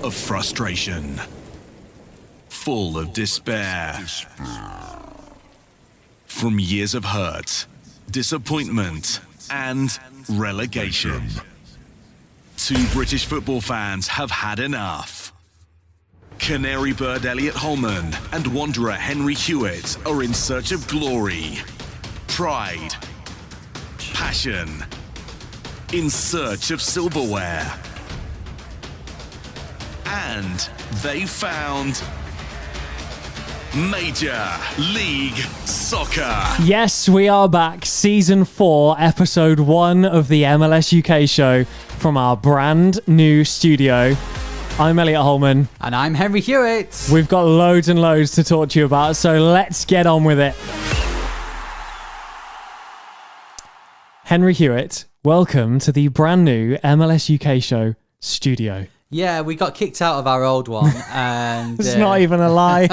of frustration, full of despair. From years of hurt, disappointment, and relegation. Two British football fans have had enough. Canary bird Elliot Holman and wanderer Henry Hewitt are in search of glory, pride, passion, in search of silverware. And they found Major League Soccer. Yes, we are back. Season 4, episode 1 of the MLS UK show from our brand new studio. I'm Elliot Holman. And I'm Henry Hewitt. We've got loads and loads to talk to you about, so let's get on with it. Henry Hewitt, welcome to the brand new MLS UK show studio. Yeah, we got kicked out of our old one. And it's not even a lie.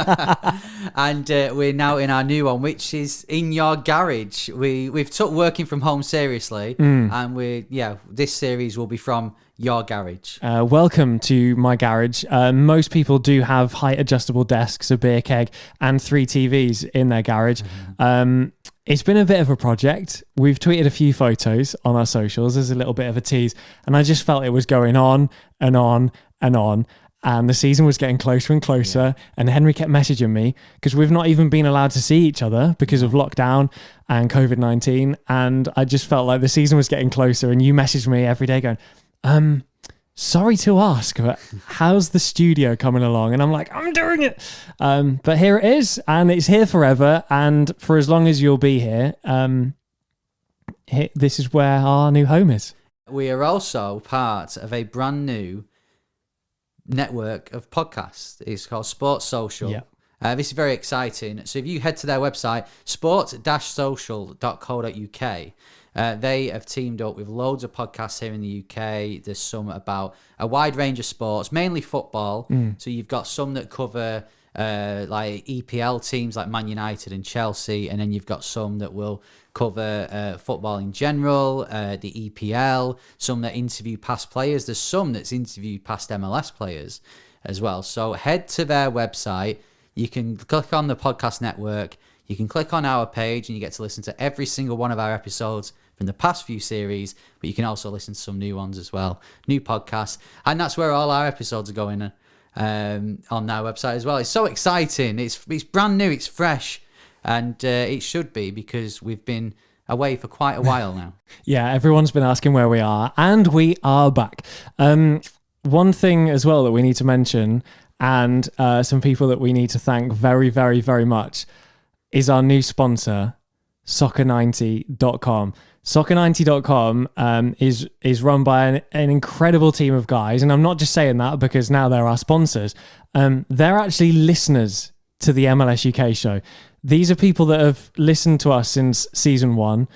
And we're now in our new one, which is in your garage. We've took working from home seriously. And this series will be from your garage. Welcome to my garage. Most people do have height adjustable desks, a beer keg, and 3 TVs in their garage. It's been a bit of a project. We've tweeted a few photos on our socials as a little bit of a tease, and I just felt it was going on and on and on. And the season was getting closer and closer. And Henry kept messaging me because we've not even been allowed to see each other because of lockdown and COVID-19. And I just felt like the season was getting closer. And you messaged me every day going, sorry to ask, but how's the studio coming along? And I'm like, I'm doing it. But here it is, and it's here forever. And for as long as you'll be here, this is where our new home is. We are also part of a brand new network of podcasts. It's called Sports Social. Yeah. This is very exciting. So if you head to their website, sports-social.co.uk, they have teamed up with loads of podcasts here in the UK. There's some about a wide range of sports, mainly football. So you've got some that cover like EPL teams like Man United and Chelsea, and then you've got some that will cover football in general, the EPL, some that interview past players. There's some that's interviewed past MLS players as well. So head to their website. You can click on the podcast network. You can click on our page and you get to listen to every single one of our episodes from the past few series, but you can also listen to some new ones as well, new podcasts. And that's where all our episodes are going on our website as well. It's so exciting. It's brand new. It's fresh. And it should be because we've been away for quite a while now. Yeah, everyone's been asking where we are, and we are back. One thing as well that we need to mention, and some people that we need to thank very, very, very much, is our new sponsor, Soccer90.com. Soccer90.com is run by an incredible team of guys, and I'm not just saying that because now they're our sponsors. They're actually listeners to the MLS UK show. These are people that have listened to us since season 1,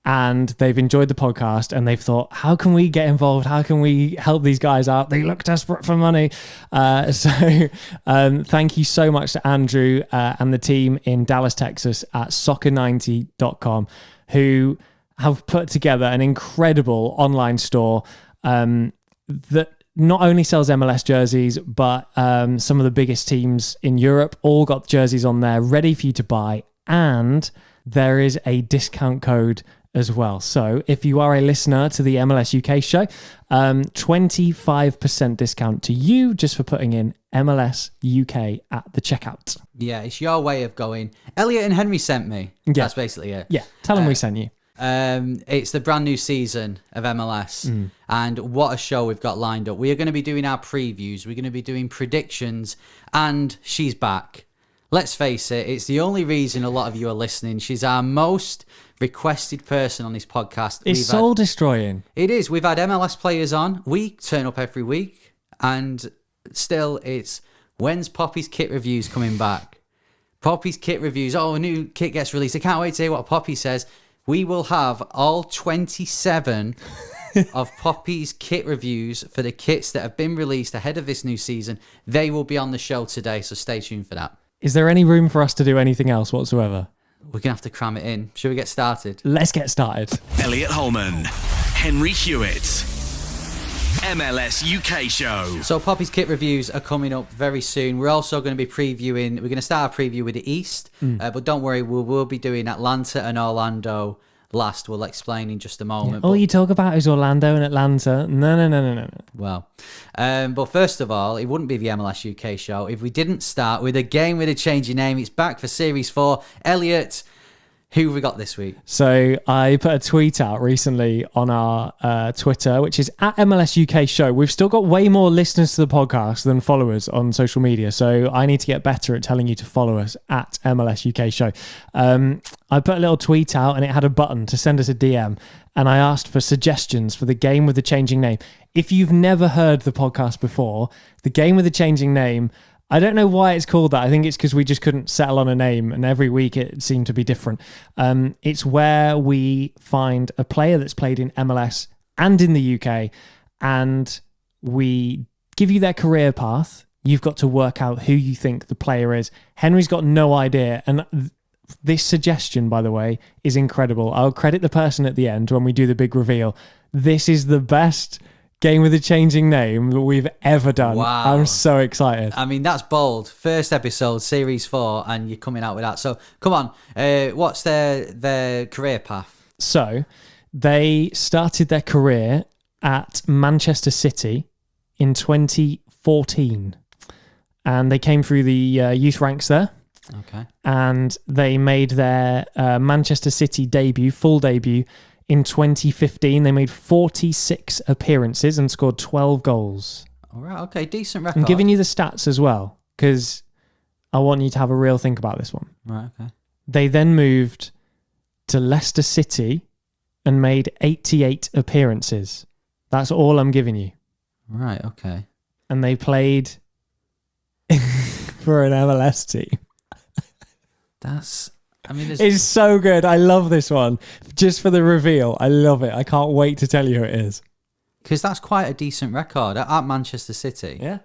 and they've enjoyed the podcast, and they've thought, how can we get involved? How can we help these guys out? They look desperate for money. So thank you so much to Andrew and the team in Dallas, Texas at Soccer90.com, who have put together an incredible online store that not only sells MLS jerseys, but some of the biggest teams in Europe all got jerseys on there ready for you to buy. And there is a discount code as well. So if you are a listener to the MLS UK show, 25% discount to you just for putting in MLS UK at the checkout. Yeah, it's your way of going, Elliot and Henry sent me. Yeah. That's basically it. Yeah, tell them we sent you. It's the brand new season of MLS, and what a show we've got lined up. We are going to be doing our previews, we're going to be doing predictions, and she's back. Let's face it, it's the only reason a lot of you are listening. She's our most requested person on this podcast. It's soul destroying. It is. We've had MLS players on. We turn up every week, and still it's, when's Poppy's kit reviews coming back? Poppy's kit reviews. Oh, a new kit gets released. I can't wait to hear what Poppy says. We will have all 27 of Poppy's kit reviews for the kits that have been released ahead of this new season. They will be on the show today, so stay tuned for that. Is there any room for us to do anything else whatsoever? We're going to have to cram it in. Should we get started? Let's get started. Elliot Holman, Henry Hewitt. MLS UK show. So Poppy's kit reviews are coming up very soon. We're also going to be we're going to start our preview with the East, but don't worry, we'll be doing Atlanta and Orlando last. We'll explain in just a moment. All you talk about is Orlando and Atlanta. No. Well, but first of all, it wouldn't be the MLS UK show if we didn't start with a game with a changing name. It's back for Series 4. Elliot, who have we got this week? So I put a tweet out recently on our Twitter, which is at MLS UK show. We've still got way more listeners to the podcast than followers on social media. So I need to get better at telling you to follow us at MLS UK show. I put a little tweet out and it had a button to send us a DM. And I asked for suggestions for the game with the changing name. If you've never heard the podcast before, the game with the changing name, I don't know why it's called that. I think it's because we just couldn't settle on a name, and every week it seemed to be different. It's where we find a player that's played in MLS and in the UK, and we give you their career path. You've got to work out who you think the player is. Henry's got no idea, and this suggestion, by the way, is incredible. I'll credit the person at the end when we do the big reveal. This is the best game with a changing name that we've ever done. Wow. I'm so excited. I mean, that's bold. First episode, Series 4, and you're coming out with that. So, come on. What's their career path? So, they started their career at Manchester City in 2014. And they came through the youth ranks there. Okay. And they made their Manchester City full debut, in 2015. They made 46 appearances and scored 12 goals. All right, okay, decent record. I'm giving you the stats as well, because I want you to have a real think about this one. Right, okay. They then moved to Leicester City and made 88 appearances. That's all I'm giving you. Right, okay. And they played for an MLS team. It's so good. I love this one. Just for the reveal. I love it. I can't wait to tell you who it is. Because that's quite a decent record at Manchester City. Yeah.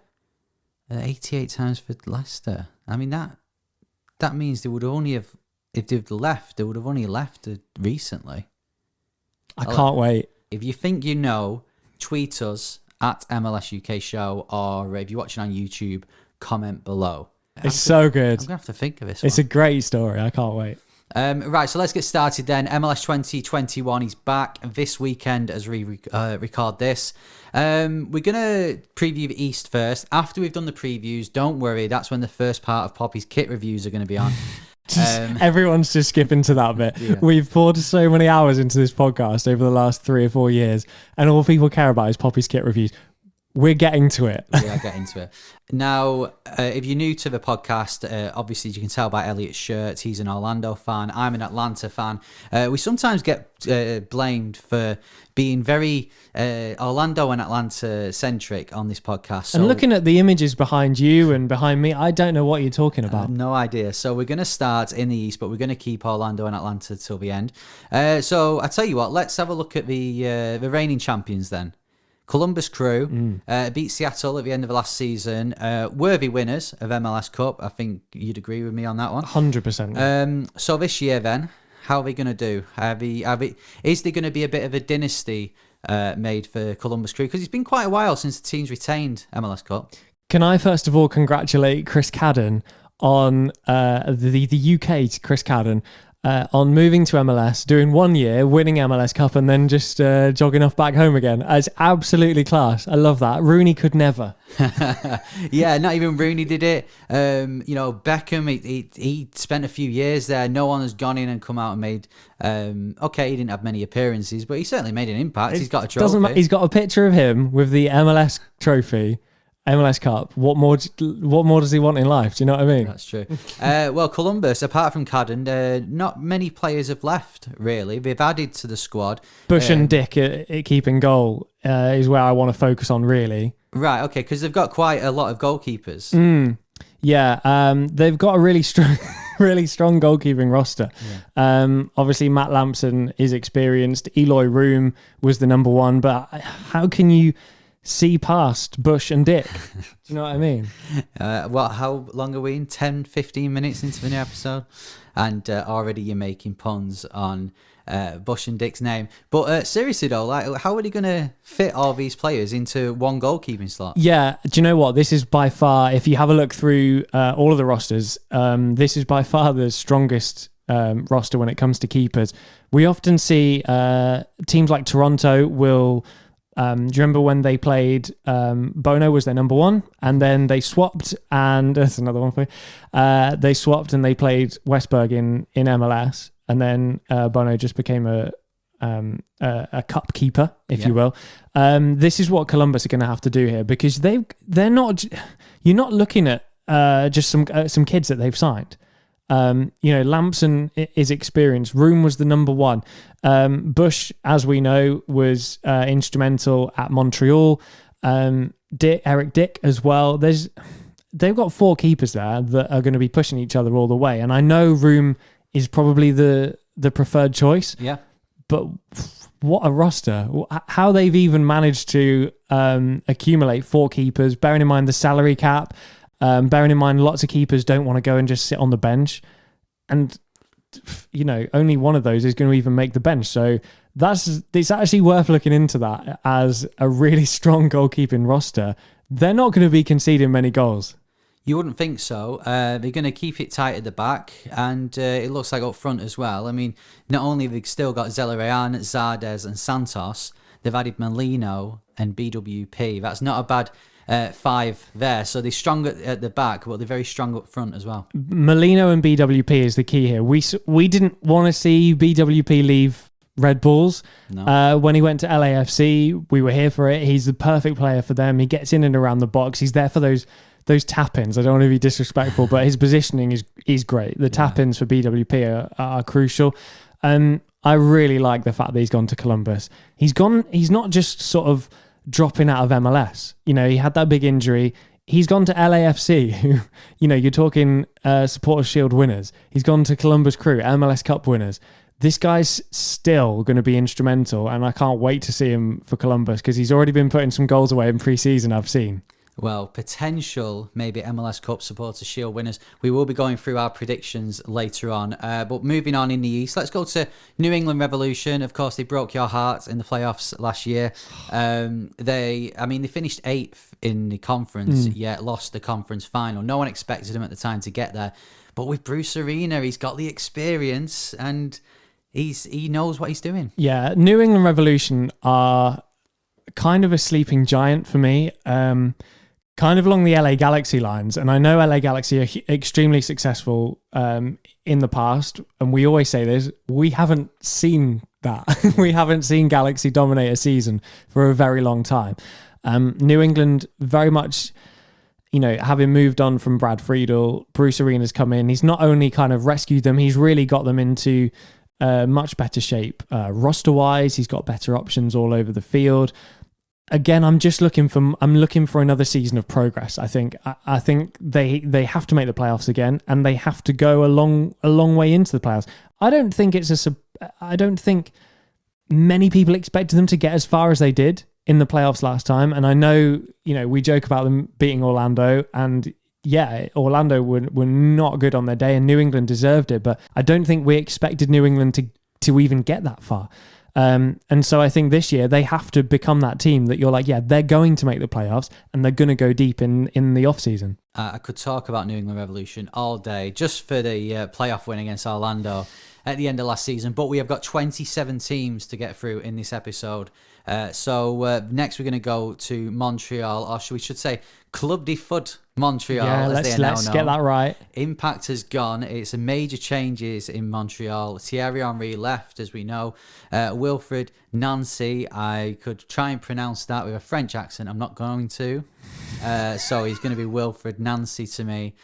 88 times for Leicester. I mean, that means they would only have, if they've left, they would have only left recently. I can't wait. If you think you know, tweet us at MLS UK show, or if you're watching on YouTube, comment below. It's so good. I'm going to have to think of this It's a great story. I can't wait. Right, so let's get started then. MLS 2021 is back this weekend as we record this. We're going to preview the East first. After we've done the previews, don't worry, that's when the first part of Poppy's kit reviews are going to be on. Everyone's just skipping to that bit. Yeah. We've poured so many hours into this podcast over the last 3 or 4 years, and all people care about is Poppy's kit reviews. We're getting to it. We are getting to it. Now, if you're new to the podcast, obviously you can tell by Elliot's shirt, he's an Orlando fan. I'm an Atlanta fan. We sometimes get blamed for being very Orlando and Atlanta centric on this podcast. So, and looking at the images behind you and behind me, I don't know what you're talking about. No idea. So we're going to start in the East, but we're going to keep Orlando and Atlanta till the end. So I tell you what, let's have a look at the reigning champions then. Columbus Crew beat Seattle at the end of the last season. Worthy winners of MLS Cup. I think you'd agree with me on that one. 100%. So this year then, how are they going to do? Is there going to be a bit of a dynasty made for Columbus Crew? Because it's been quite a while since the team's retained MLS Cup. Can I first of all congratulate Chris Cadden on the UK, Chris Cadden, on moving to MLS, doing 1 year, winning MLS Cup, and then just jogging off back home again. It's absolutely class. I love that. Rooney could never. Yeah, not even Rooney did it. Beckham, he spent a few years there. No one has gone in and come out and made... he didn't have many appearances, but he certainly made an impact. He's got a trophy. He's got a picture of him with the MLS trophy, MLS Cup. What more does he want in life? Do you know what I mean? That's true. Well, Columbus, apart from Cadden, not many players have left, really. They've added to the squad. Bush and Dick at keeping goal is where I want to focus on, really. Right, okay, because they've got quite a lot of goalkeepers. Yeah, they've got a really strong goalkeeping roster. Yeah. Obviously, Matt Lampson is experienced. Eloy Room was the number one, but how can you see past Bush and Dick? Do you know what I mean? How long are we in? 10, 15 minutes into the new episode? And already you're making puns on Bush and Dick's name. But seriously though, like, how are they going to fit all these players into one goalkeeping slot? Yeah, do you know what? This is by far, if you have a look through all of the rosters, this is by far the strongest roster when it comes to keepers. We often see teams like Toronto will... do you remember when they played Bono was their number one, and then they swapped, and that's another one for you. They swapped and they played Westberg in MLS, and then Bono just became a cup keeper, if you will. This is what Columbus are going to have to do here, because they're not. You're not looking at just some kids that they've signed. Lampson is experienced. Room was the number one. Bush, as we know, was instrumental at Montreal. Eric Dick as well. They've got 4 keepers there that are going to be pushing each other all the way. And I know Room is probably the preferred choice. Yeah. But what a roster. How they've even managed to accumulate 4 keepers, bearing in mind the salary cap. Bearing in mind, lots of keepers don't want to go and just sit on the bench. And, only one of those is going to even make the bench. So it's actually worth looking into that as a really strong goalkeeping roster. They're not going to be conceding many goals. You wouldn't think so. They're going to keep it tight at the back, and it looks like up front as well. I mean, not only have they still got Zelarayan, Zardes and Santos, they've added Molino and BWP. That's not a bad 5 there. So they're strong at the back, but they're very strong up front as well. Molino and BWP is the key here. We didn't want to see BWP leave Red Bulls. No. When he went to LAFC, we were here for it. He's the perfect player for them. He gets in and around the box. He's there for those tap-ins. I don't want to be disrespectful, but his positioning is great. The tap-ins for BWP are crucial. I really like the fact that he's gone to Columbus. He's not just sort of dropping out of MLS. He had that big injury. He's gone to LAFC, who, you're talking Supporters Shield winners. He's gone to Columbus Crew, MLS Cup winners. This guy's still going to be instrumental, and I can't wait to see him for Columbus, because he's already been putting some goals away in pre-season, I've seen. Well, potential maybe MLS Cup Supporters Shield winners. We will be going through our predictions later on. But moving on in the East, let's go to New England Revolution. Of course, they broke your heart in the playoffs last year. They finished 8th in the conference, yet lost the conference final. No one expected them at the time to get there. But with Bruce Arena, he's got the experience and he knows what he's doing. Yeah, New England Revolution are kind of a sleeping giant for me. Kind of along the LA Galaxy lines. And I know LA Galaxy are extremely successful in the past. And we always say this, we haven't seen that. We haven't seen Galaxy dominate a season for a very long time. New England very much, having moved on from Brad Friedel, Bruce Arena's come in. He's not only kind of rescued them, he's really got them into much better shape. Roster-wise, he's got better options all over the field. Again, I'm looking for another season of progress. I think they have to make the playoffs again, and they have to go a long way into the playoffs. I don't think many people expected them to get as far as they did in the playoffs last time. And I know, we joke about them beating Orlando, and yeah, Orlando were not good on their day, and New England deserved it. But I don't think we expected New England to even get that far. And so I think this year they have to become that team that you're like, yeah, they're going to make the playoffs and they're going to go deep in the off season. I could talk about New England Revolution all day just for the playoff win against Orlando at the end of last season. But we have got 27 teams to get through in this episode. So next we're going to go to Montreal, or we should say Club de Foot Montreal. Yeah, let's get that right. Impact has gone. It's a major changes in Montreal. Thierry Henry left, as we know. Wilfred Nancy, I could try and pronounce that with a French accent. I'm not going to. So he's going to be Wilfred Nancy to me.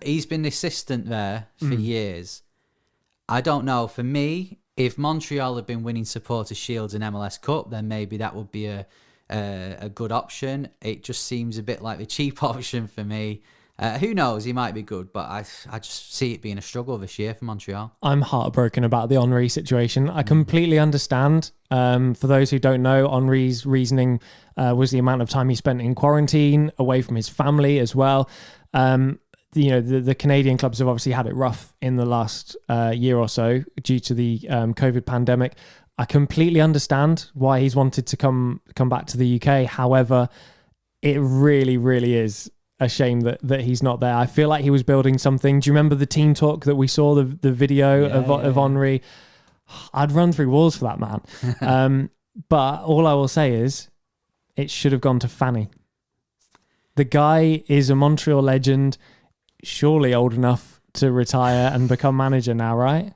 He's been the assistant there for years. I don't know. For me, if Montreal had been winning Supporters Shields and MLS Cup, then maybe that would be a good option. It just seems a bit like the cheap option for me. Who knows? He might be good, but I just see it being a struggle this year for Montreal. I'm heartbroken about the Henry situation. I completely understand. For those who don't know, Henry's reasoning was the amount of time he spent in quarantine, away from his family as well. the Canadian clubs have obviously had it rough in the last year or so due to the COVID pandemic. I completely understand why he's wanted to come back to the UK. However, it really, really is a shame that he's not there. I feel like he was building something. Do you remember the team talk that we saw, the video of Henry? I'd run through walls for that man. But all I will say is it should have gone to Fanny. The guy is a Montreal legend, surely old enough to retire and become manager now, right?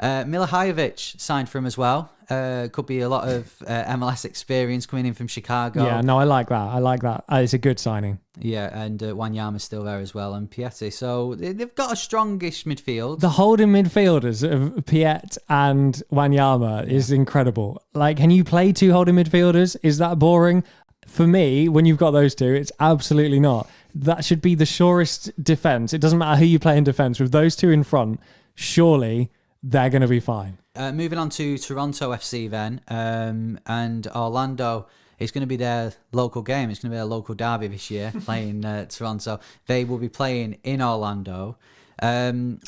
Milivojevic signed for him as well. Could be a lot of MLS experience coming in from Chicago. Yeah, no, I like that. It's a good signing. Yeah, and Wanyama's still there as well, and Piatti. So they've got a strongish midfield. The holding midfielders of Piet and Wanyama is incredible. Like, can you play two holding midfielders? Is that boring? For me, when you've got those two, it's absolutely not. That should be the surest defence. It doesn't matter who you play in defence. With those two in front, surely they're going to be fine. Moving on to Toronto FC then, and Orlando is going to be their local game. It's going to be their local derby this year, playing Toronto. They will be playing in Orlando. There's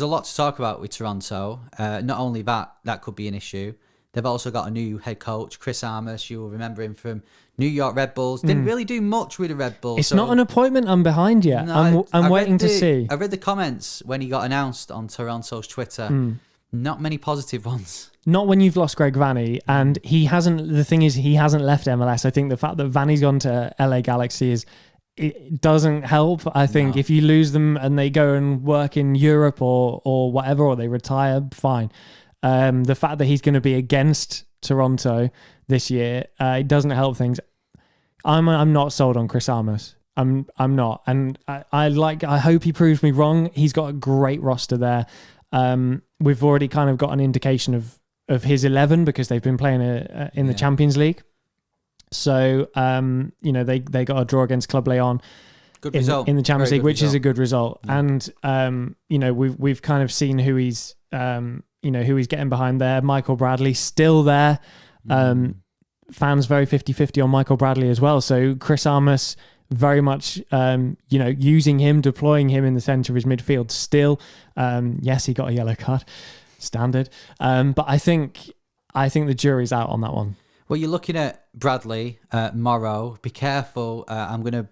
a lot to talk about with Toronto. Not only that could be an issue. They've also got a new head coach, Chris Armas. You'll remember him from New York Red Bulls. Didn't really do much with the Red Bulls. It's not an appointment I'm behind yet. No, I'm waiting to see. I read the comments when he got announced on Toronto's Twitter. Not many positive ones. Not when you've lost Greg Vanney, and he hasn't. The thing is, he hasn't left MLS. I think the fact that Vanney's gone to LA Galaxy it doesn't help. I think if you lose them and they go and work in Europe or whatever, or they retire, fine. The fact that he's going to be against Toronto this year, it doesn't help things. I'm not sold on Chris Armas. I'm not, and I hope he proves me wrong. He's got a great roster there. We've already kind of got an indication of his 11 because they've been playing in the Champions League. So they got a draw against Club Leon. Good result in the Champions League, which result. is a good result. Yeah. And we've kind of seen who he's getting behind there. Michael Bradley still there. Fans very 50-50 on Michael Bradley as well. So Chris Armas very much using him, deploying him in the centre of his midfield still. Yes, he got a yellow card, standard. But I think the jury's out on that one. Well, you're looking at Bradley, Morrow. Be careful. I'm gonna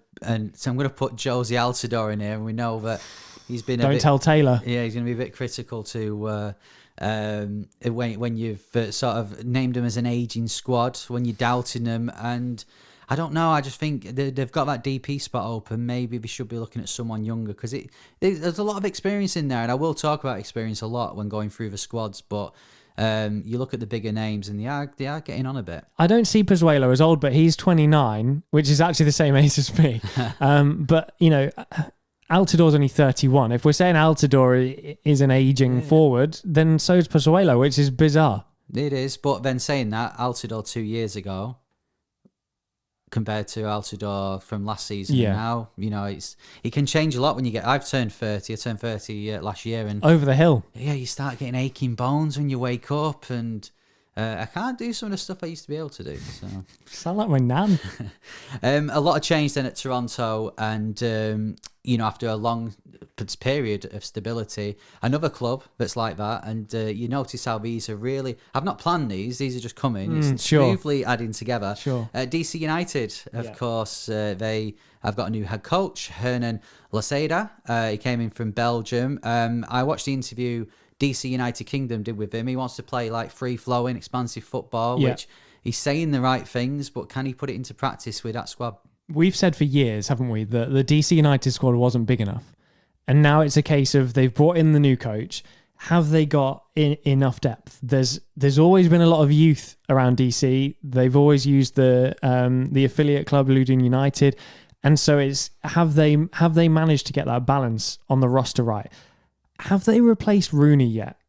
put Josie Altidore in here, and we know that he's been. Don't tell Taylor. Yeah, he's going to be a bit critical to when you've sort of named them as an aging squad, when you're doubting them, and I don't know. I just think they've got that DP spot open. Maybe we should be looking at someone younger because there's a lot of experience in there, and I will talk about experience a lot when going through the squads, but. You look at the bigger names and they are getting on a bit. I don't see Pozuelo as old, but he's 29, which is actually the same age as me. But Altidore's only 31. If we're saying Altidore is an aging forward, then so is Pozuelo, which is bizarre. It is, but then saying that, Altidore 2 years ago compared to Altidore from last season now, it can change a lot when you get. I've turned 30. I turned 30 last year, and over the hill. Yeah, you start getting aching bones when you wake up, and I can't do some of the stuff I used to be able to do. So sound like my nan. A lot of change then at Toronto, and after a long period of stability, another club that's like that, and you notice how these are really. I've not planned these; are just coming. It's smoothly adding together. Sure. DC United, of course, they have got a new head coach, Hernan Laceda. He came in from Belgium. I watched the interview DC United Kingdom did with him. He wants to play like free-flowing, expansive football, which he's saying the right things, but can he put it into practice with that squad? We've said for years, haven't we, that the DC United squad wasn't big enough. And now it's a case of they've brought in the new coach. Have they got enough depth? There's always been a lot of youth around DC. They've always used the affiliate club, Ludon United. And so it's have they managed to get that balance on the roster right? Have they replaced Rooney yet?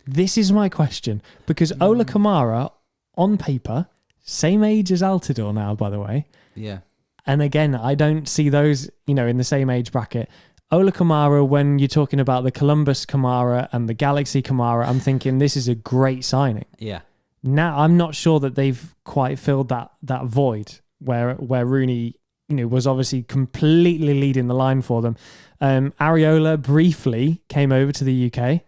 This is my question. Because Ola Kamara, on paper, same age as Altidore now, by the way. Yeah. And again, I don't see those, in the same age bracket. Ola Kamara, when you're talking about the Columbus Kamara and the Galaxy Kamara, I'm thinking this is a great signing. Yeah. Now, I'm not sure that they've quite filled that void where Rooney was obviously completely leading the line for them. Areola briefly came over to the UK.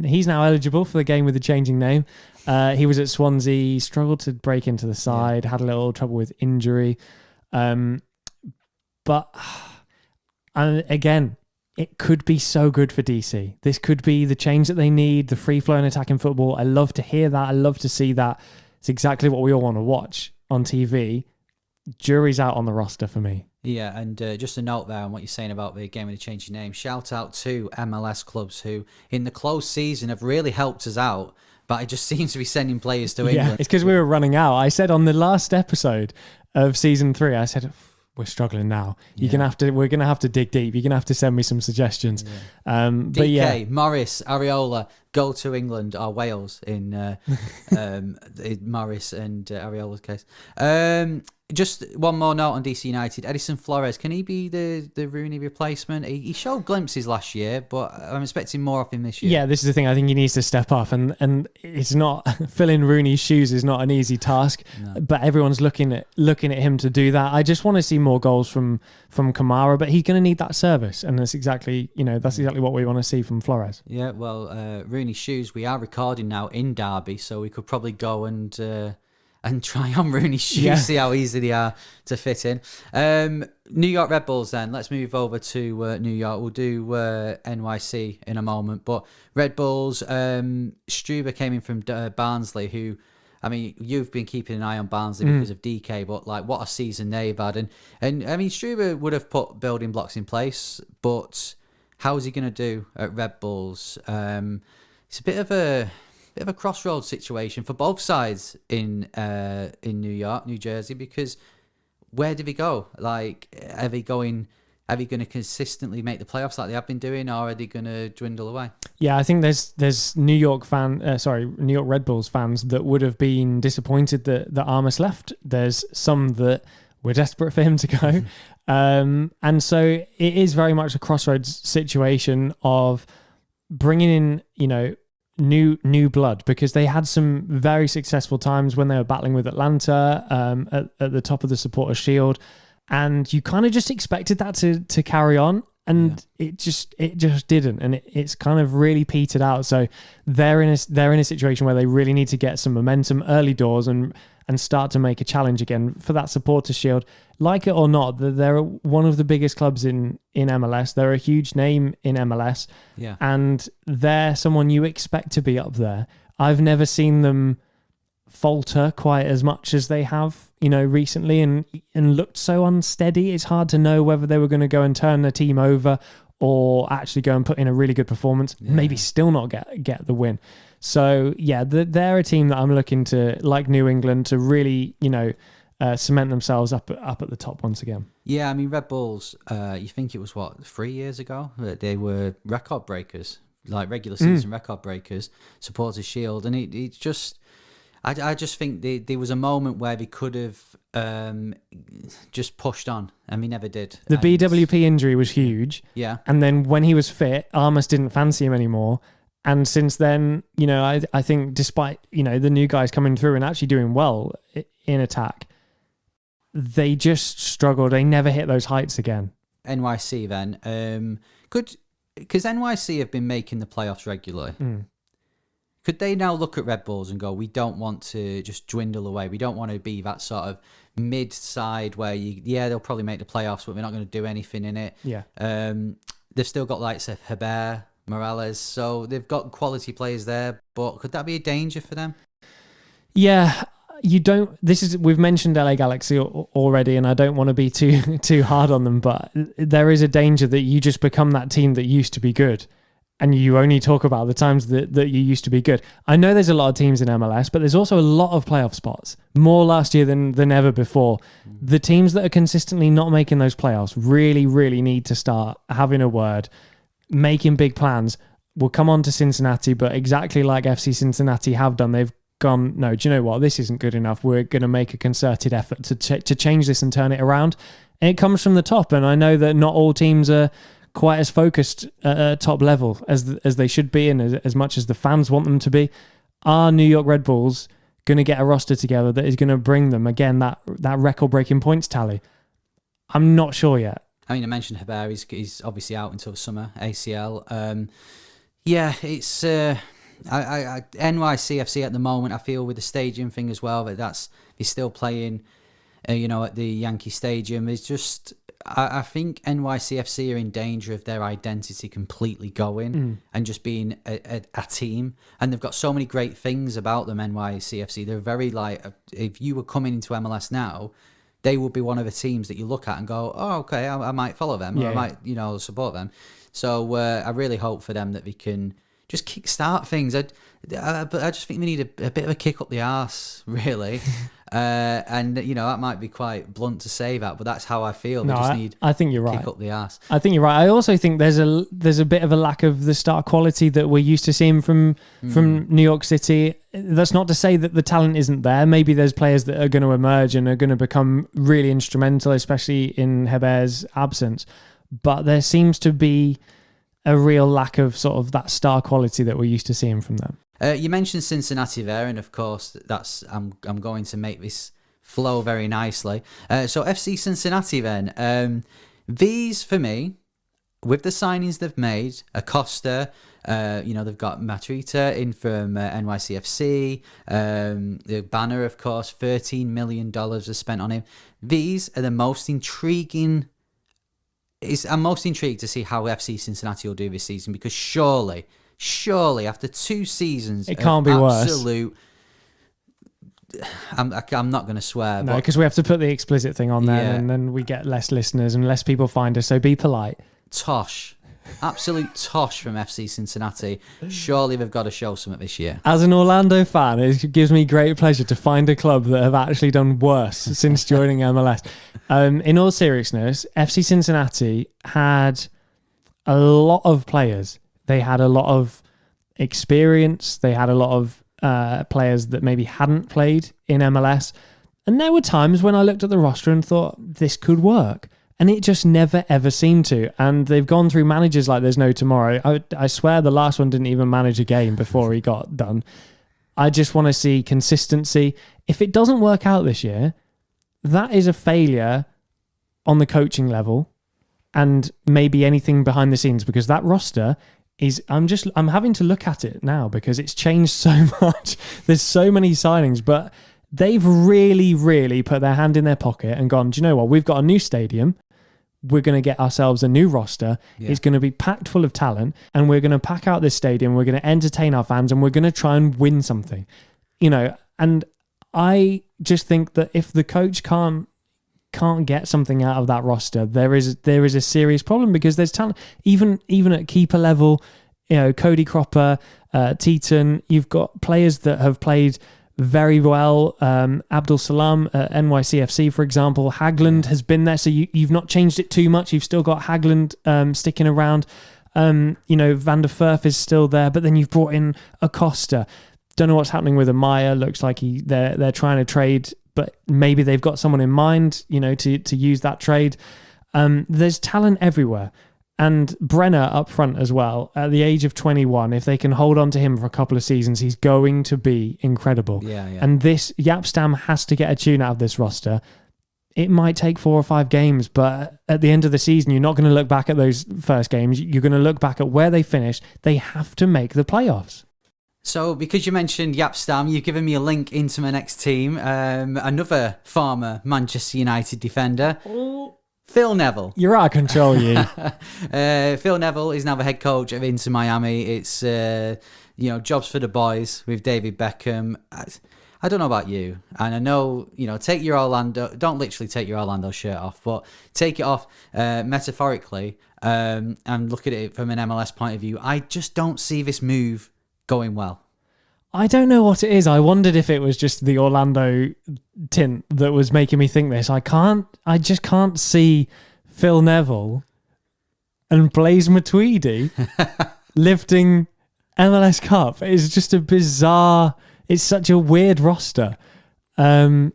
He's now eligible for the game with the changing name. He was at Swansea, struggled to break into the side, had a little trouble with injury. But again, it could be so good for DC. This could be the change that they need, the free-flowing attacking football. I love to hear that. I love to see that. It's exactly what we all want to watch on TV. Jury's out on the roster for me. Yeah, and just a note there on what you're saying about the game with the changing name. Shout out to MLS clubs who, in the close season, have really helped us out, but it just seems to be sending players to England. Yeah, it's because we were running out. I said on the last episode of season 3, I said, we're struggling now. We're gonna have to dig deep. You're gonna have to send me some suggestions. Yeah. But DK, yeah, Morris, Areola, go to England or Wales in Morris and Areola's case. Just one more note on DC United. Edison Flores, can he be the Rooney replacement? He showed glimpses last year, but I'm expecting more of him this year. Yeah, this is the thing. I think he needs to step up, and it's not filling Rooney's shoes is not an easy task. No. But everyone's looking at him to do that. I just want to see more goals from Kamara, but he's going to need that service, and that's exactly what we want to see from Flores. Yeah, well, Rooney's shoes. We are recording now in Derby, so we could probably go and try on Rooney's shoes, see how easy they are to fit in. New York Red Bulls then. Let's move over to New York. We'll do NYC in a moment. But Red Bulls, Struber came in from Barnsley, who, I mean, you've been keeping an eye on Barnsley because of DK, but like what a season they've had. And I mean, Struber would have put building blocks in place, but how is he going to do at Red Bulls? It's a bit of a crossroads situation for both sides in New York, New Jersey, because where did he go? Like, are they going to consistently make the playoffs like they have been doing, or are they going to dwindle away? Yeah, I think there's New York Red Bulls fans that would have been disappointed that Armas left. There's some that were desperate for him to go. And so it is very much a crossroads situation of bringing in, new blood, because they had some very successful times when they were battling with Atlanta at the top of the Supporters' Shield, and you kind of just expected that to carry on, and it just didn't, and it's kind of really petered out. So they're in a situation where they really need to get some momentum early doors and start to make a challenge again for that Supporters' Shield. Like it or not, they're one of the biggest clubs in MLS. They're a huge name in MLS. Yeah. And they're someone you expect to be up there. I've never seen them falter quite as much as they have, recently, and looked so unsteady. It's hard to know whether they were going to go and turn the team over or actually go and put in a really good performance, maybe still not get the win. So, yeah, they're a team that I'm looking to, like New England, to really, cement themselves up at the top once again. Yeah, I mean, Red Bulls, you think it was, 3 years ago that they were record breakers, like regular season record breakers, Supporters' Shield. And it's just, I just think there was a moment where they could have just pushed on, and we never did. The BWP injury was huge. Yeah. And then when he was fit, Armas didn't fancy him anymore. And since then, I think despite, the new guys coming through and actually doing well in attack, they just struggled. They never hit those heights again. NYC then, because NYC have been making the playoffs regularly. Could they now look at Red Bulls and go, we don't want to just dwindle away. We don't want to be that sort of mid-side where they'll probably make the playoffs, but we're not going to do anything in it. Yeah. They've still got like Heber, Morales, so they've got quality players there, but could that be a danger for them? Yeah, we've mentioned LA Galaxy already, and I don't want to be too hard on them, but there is a danger that you just become that team that used to be good, and you only talk about the times that you used to be good. I know there's a lot of teams in MLS, but there's also a lot of playoff spots, more last year than ever before. The teams that are consistently not making those playoffs really, really need to start having a word, making big plans. We'll come on to Cincinnati, but exactly like FC Cincinnati have done, they've gone, no, do you know what? This isn't good enough. We're going to make a concerted effort to change this and turn it around. And it comes from the top. And I know that not all teams are quite as focused at top level as they should be, and as much as the fans want them to be. Are New York Red Bulls going to get a roster together that is going to bring them, again, that record-breaking points tally? I'm not sure yet. I mean, I mentioned Heber. He's obviously out until the summer, ACL. Yeah, it's NYCFC at the moment. I feel with the stadium thing as well, but he's still playing, at the Yankee Stadium. It's just, I think NYCFC are in danger of their identity completely going and just being a team. And they've got so many great things about them, NYCFC. They're very if you were coming into MLS now, they would be one of the teams that you look at and go, oh, okay, I might follow them, or I might, support them. So I really hope for them that we can just kickstart things. But I just think we need a bit of a kick up the arse, really. And that might be quite blunt to say that, but that's how I feel. We just need. I think you're right. Kick up the arse. I think you're right. I also think there's a bit of a lack of the star quality that we're used to seeing from New York City. That's not to say that the talent isn't there. Maybe there's players that are going to emerge and are going to become really instrumental, especially in Heber's absence. But there seems to be a real lack of sort of that star quality that we're used to seeing from them. You mentioned Cincinnati there, and of course, I'm going to make this flow very nicely. So FC Cincinnati then. These, for me, with the signings they've made, Acosta, they've got Matrita in from NYCFC, the Banner, of course, $13 million was spent on him. These are the most intriguing. I'm most intrigued to see how FC Cincinnati will do this season, because surely after 2 seasons, it can't be absolute, worse. I'm not going to swear. No, because we have to put the explicit thing on there, and then we get less listeners and less people find us. So be polite. Tosh. Absolute tosh from FC Cincinnati. Surely they've got to show something this year. As an Orlando fan, it gives me great pleasure to find a club that have actually done worse since joining MLS. In all seriousness, FC Cincinnati had a lot of players. They had a lot of experience. They had a lot of players that maybe hadn't played in MLS. And there were times when I looked at the roster and thought, this could work. And it just never, ever seemed to. And they've gone through managers like there's no tomorrow. I swear the last one didn't even manage a game before he got done. I just want to see consistency. If it doesn't work out this year, that is a failure on the coaching level and maybe anything behind the scenes, because that roster is, I'm having to look at it now because it's changed so much. There's so many signings, but they've really, really put their hand in their pocket and gone, do you know what? We've got a new stadium. We're going to get ourselves a new roster. Yeah. It's going to be packed full of talent, and we're going to pack out this stadium. We're going to entertain our fans, and we're going to try and win something, and I just think that if the coach can't get something out of that roster, there is a serious problem, because there's talent, even at keeper level, Cody Cropper, Teton, you've got players that have played very well. Abdul Salam at NYCFC, for example. Hagland has been there, so you've not changed it too much. You've still got Hagland sticking around. Van der Furth is still there, but then you've brought in Acosta. Don't know what's happening with Amaya. Looks like they're trying to trade, but maybe they've got someone in mind, to use that trade. There's talent everywhere. And Brenner up front as well, at the age of 21, if they can hold on to him for a couple of seasons, he's going to be incredible. Yeah. And this Yapstam has to get a tune out of this roster. It might take 4 or 5 games, but at the end of the season, you're not going to look back at those first games. You're going to look back at where they finished. They have to make the playoffs. So, because you mentioned Yapstam, you've given me a link into my next team. Another former Manchester United defender. Phil Neville. You're out of control, you. Phil Neville is now the head coach of Inter Miami. It's, jobs for the boys with David Beckham. I don't know about you. And I know, take your Orlando, don't literally take your Orlando shirt off, but take it off metaphorically and look at it from an MLS point of view. I just don't see this move going well. I don't know what it is. I wondered if it was just the Orlando tint that was making me think this. I just can't see Phil Neville and Blaise Matuidi lifting MLS Cup. It's just a bizarre, it's such a weird roster. It's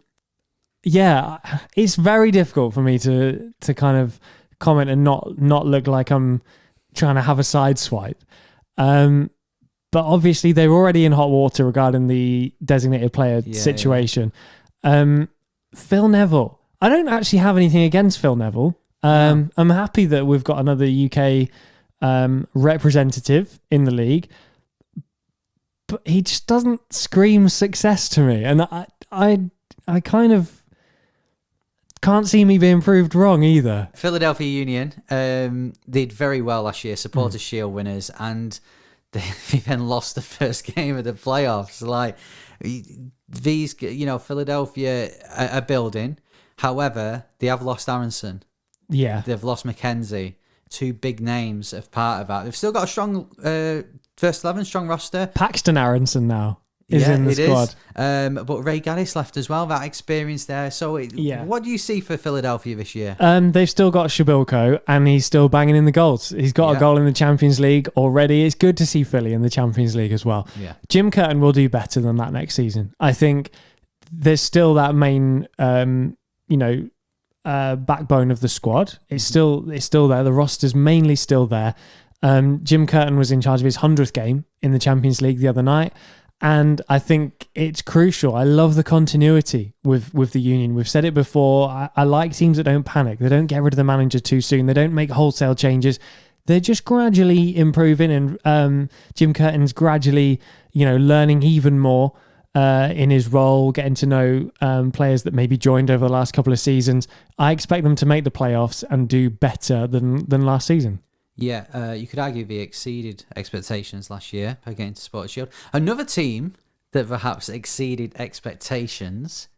very difficult for me to kind of comment and not look like I'm trying to have a side swipe. But obviously, they're already in hot water regarding the designated player situation. Phil Neville, I don't actually have anything against Phil Neville. I'm happy that we've got another UK representative in the league, but he just doesn't scream success to me, and I kind of can't see me being proved wrong either. Philadelphia Union did very well last year, Supporters' Shield winners, and they then lost the first game of the playoffs. Like these, Philadelphia are building. However, they have lost Aronson. Yeah. They've lost McKenzie. Two big names as part of that. They've still got a strong first 11, strong roster. Paxton Aronson now is in the squad. But Ray Gaddis left as well, that experience there. So what do you see for Philadelphia this year? They've still got Shabilko, and he's still banging in the goals. He's got a goal in the Champions League already. It's good to see Philly in the Champions League as well. Yeah. Jim Curtin will do better than that next season. I think there's still that main, backbone of the squad. It's still there. The roster's mainly still there. Jim Curtin was in charge of his 100th game in the Champions League the other night. And I think it's crucial. I love the continuity with the Union. We've said it before. I like teams that don't panic. They don't get rid of the manager too soon. They don't make wholesale changes. They're just gradually improving, and Jim Curtin's gradually, learning even more in his role, getting to know players that maybe joined over the last couple of seasons. I expect them to make the playoffs and do better than last season. Yeah, you could argue they exceeded expectations last year by getting to Supporters' Shield. Another team that perhaps exceeded expectations,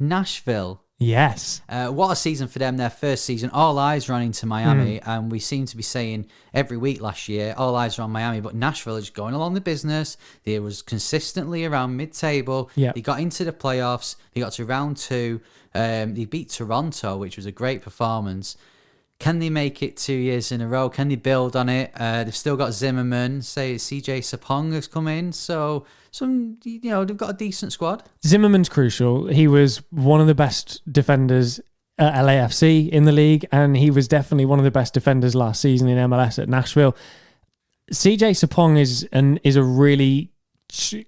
Nashville. Yes. What a season for them, their first season. All eyes are on into Miami, and we seem to be saying every week last year, all eyes are on Miami, but Nashville is going along the business. They was consistently around mid-table. Yep. They got into the playoffs. They got to round 2. They beat Toronto, which was a great performance. Can they make it 2 years in a row? Can they build on it? They've still got Zimmerman. Say CJ Sapong has come in. So they've got a decent squad. Zimmerman's crucial. He was one of the best defenders at LAFC in the league, and he was definitely one of the best defenders last season in MLS at Nashville. CJ Sapong is a really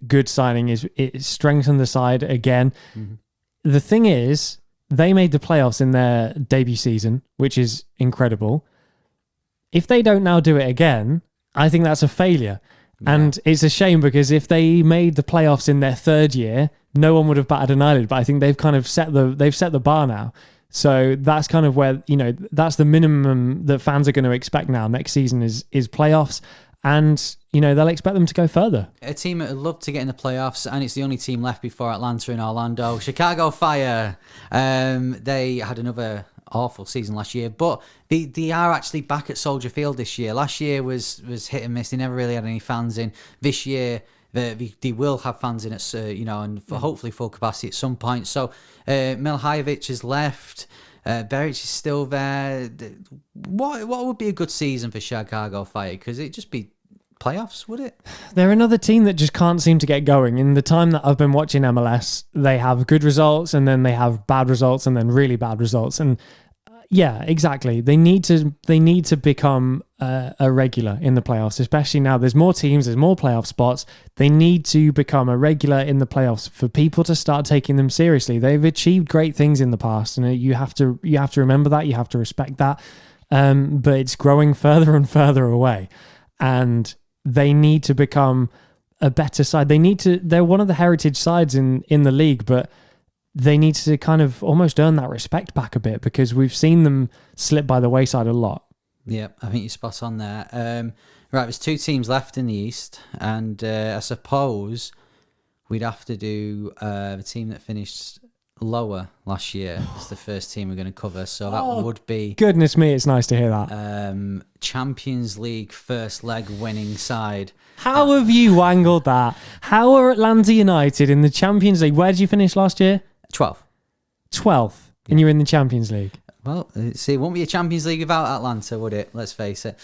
good signing. It strengthened the side again. Mm-hmm. The thing is, they made the playoffs in their debut season, which is incredible. If they don't now do it again, I think that's a failure. Yeah. And it's a shame, because if they made the playoffs in their third year, no one would have batted an eyelid. But I think they've kind of set the bar now. So that's kind of where, that's the minimum that fans are going to expect now. Next season is playoffs. And, they'll expect them to go further. A team that would love to get in the playoffs, and it's the only team left before Atlanta and Orlando. Chicago Fire. They had another awful season last year, but they are actually back at Soldier Field this year. Last year was hit and miss. They never really had any fans in. This year, they will have fans in at, and hopefully full capacity at some point. So Milhajovic has left. Beric is still there. What would be a good season for Chicago Fire? Because it'd just be playoffs, would it? They're another team that just can't seem to get going. In the time that I've been watching MLS, they have good results, and then they have bad results, and then really bad results. And yeah, exactly. They need to become a regular in the playoffs, especially now. There's more teams, there's more playoff spots. They need to become a regular in the playoffs for people to start taking them seriously. They've achieved great things in the past, and you have to remember that. You have to respect that. But it's growing further and further away, and they need to become a better side. They're one of the heritage sides in the league, but they need to kind of almost earn that respect back a bit, because we've seen them slip by the wayside a lot. Yeah, I think you're spot on there. Right, there's 2 teams left in the East, and I suppose we'd have to do the team that finished lower last year. It's the first team we're going to cover, so that would be... Goodness me, it's nice to hear that. Champions League first leg winning side. How have you wangled that? How are Atlanta United in the Champions League? Where did you finish last year? 12th. 12th, and you're in the Champions League. Well, see, it won't be a Champions League without Atlanta, would it? Let's face it.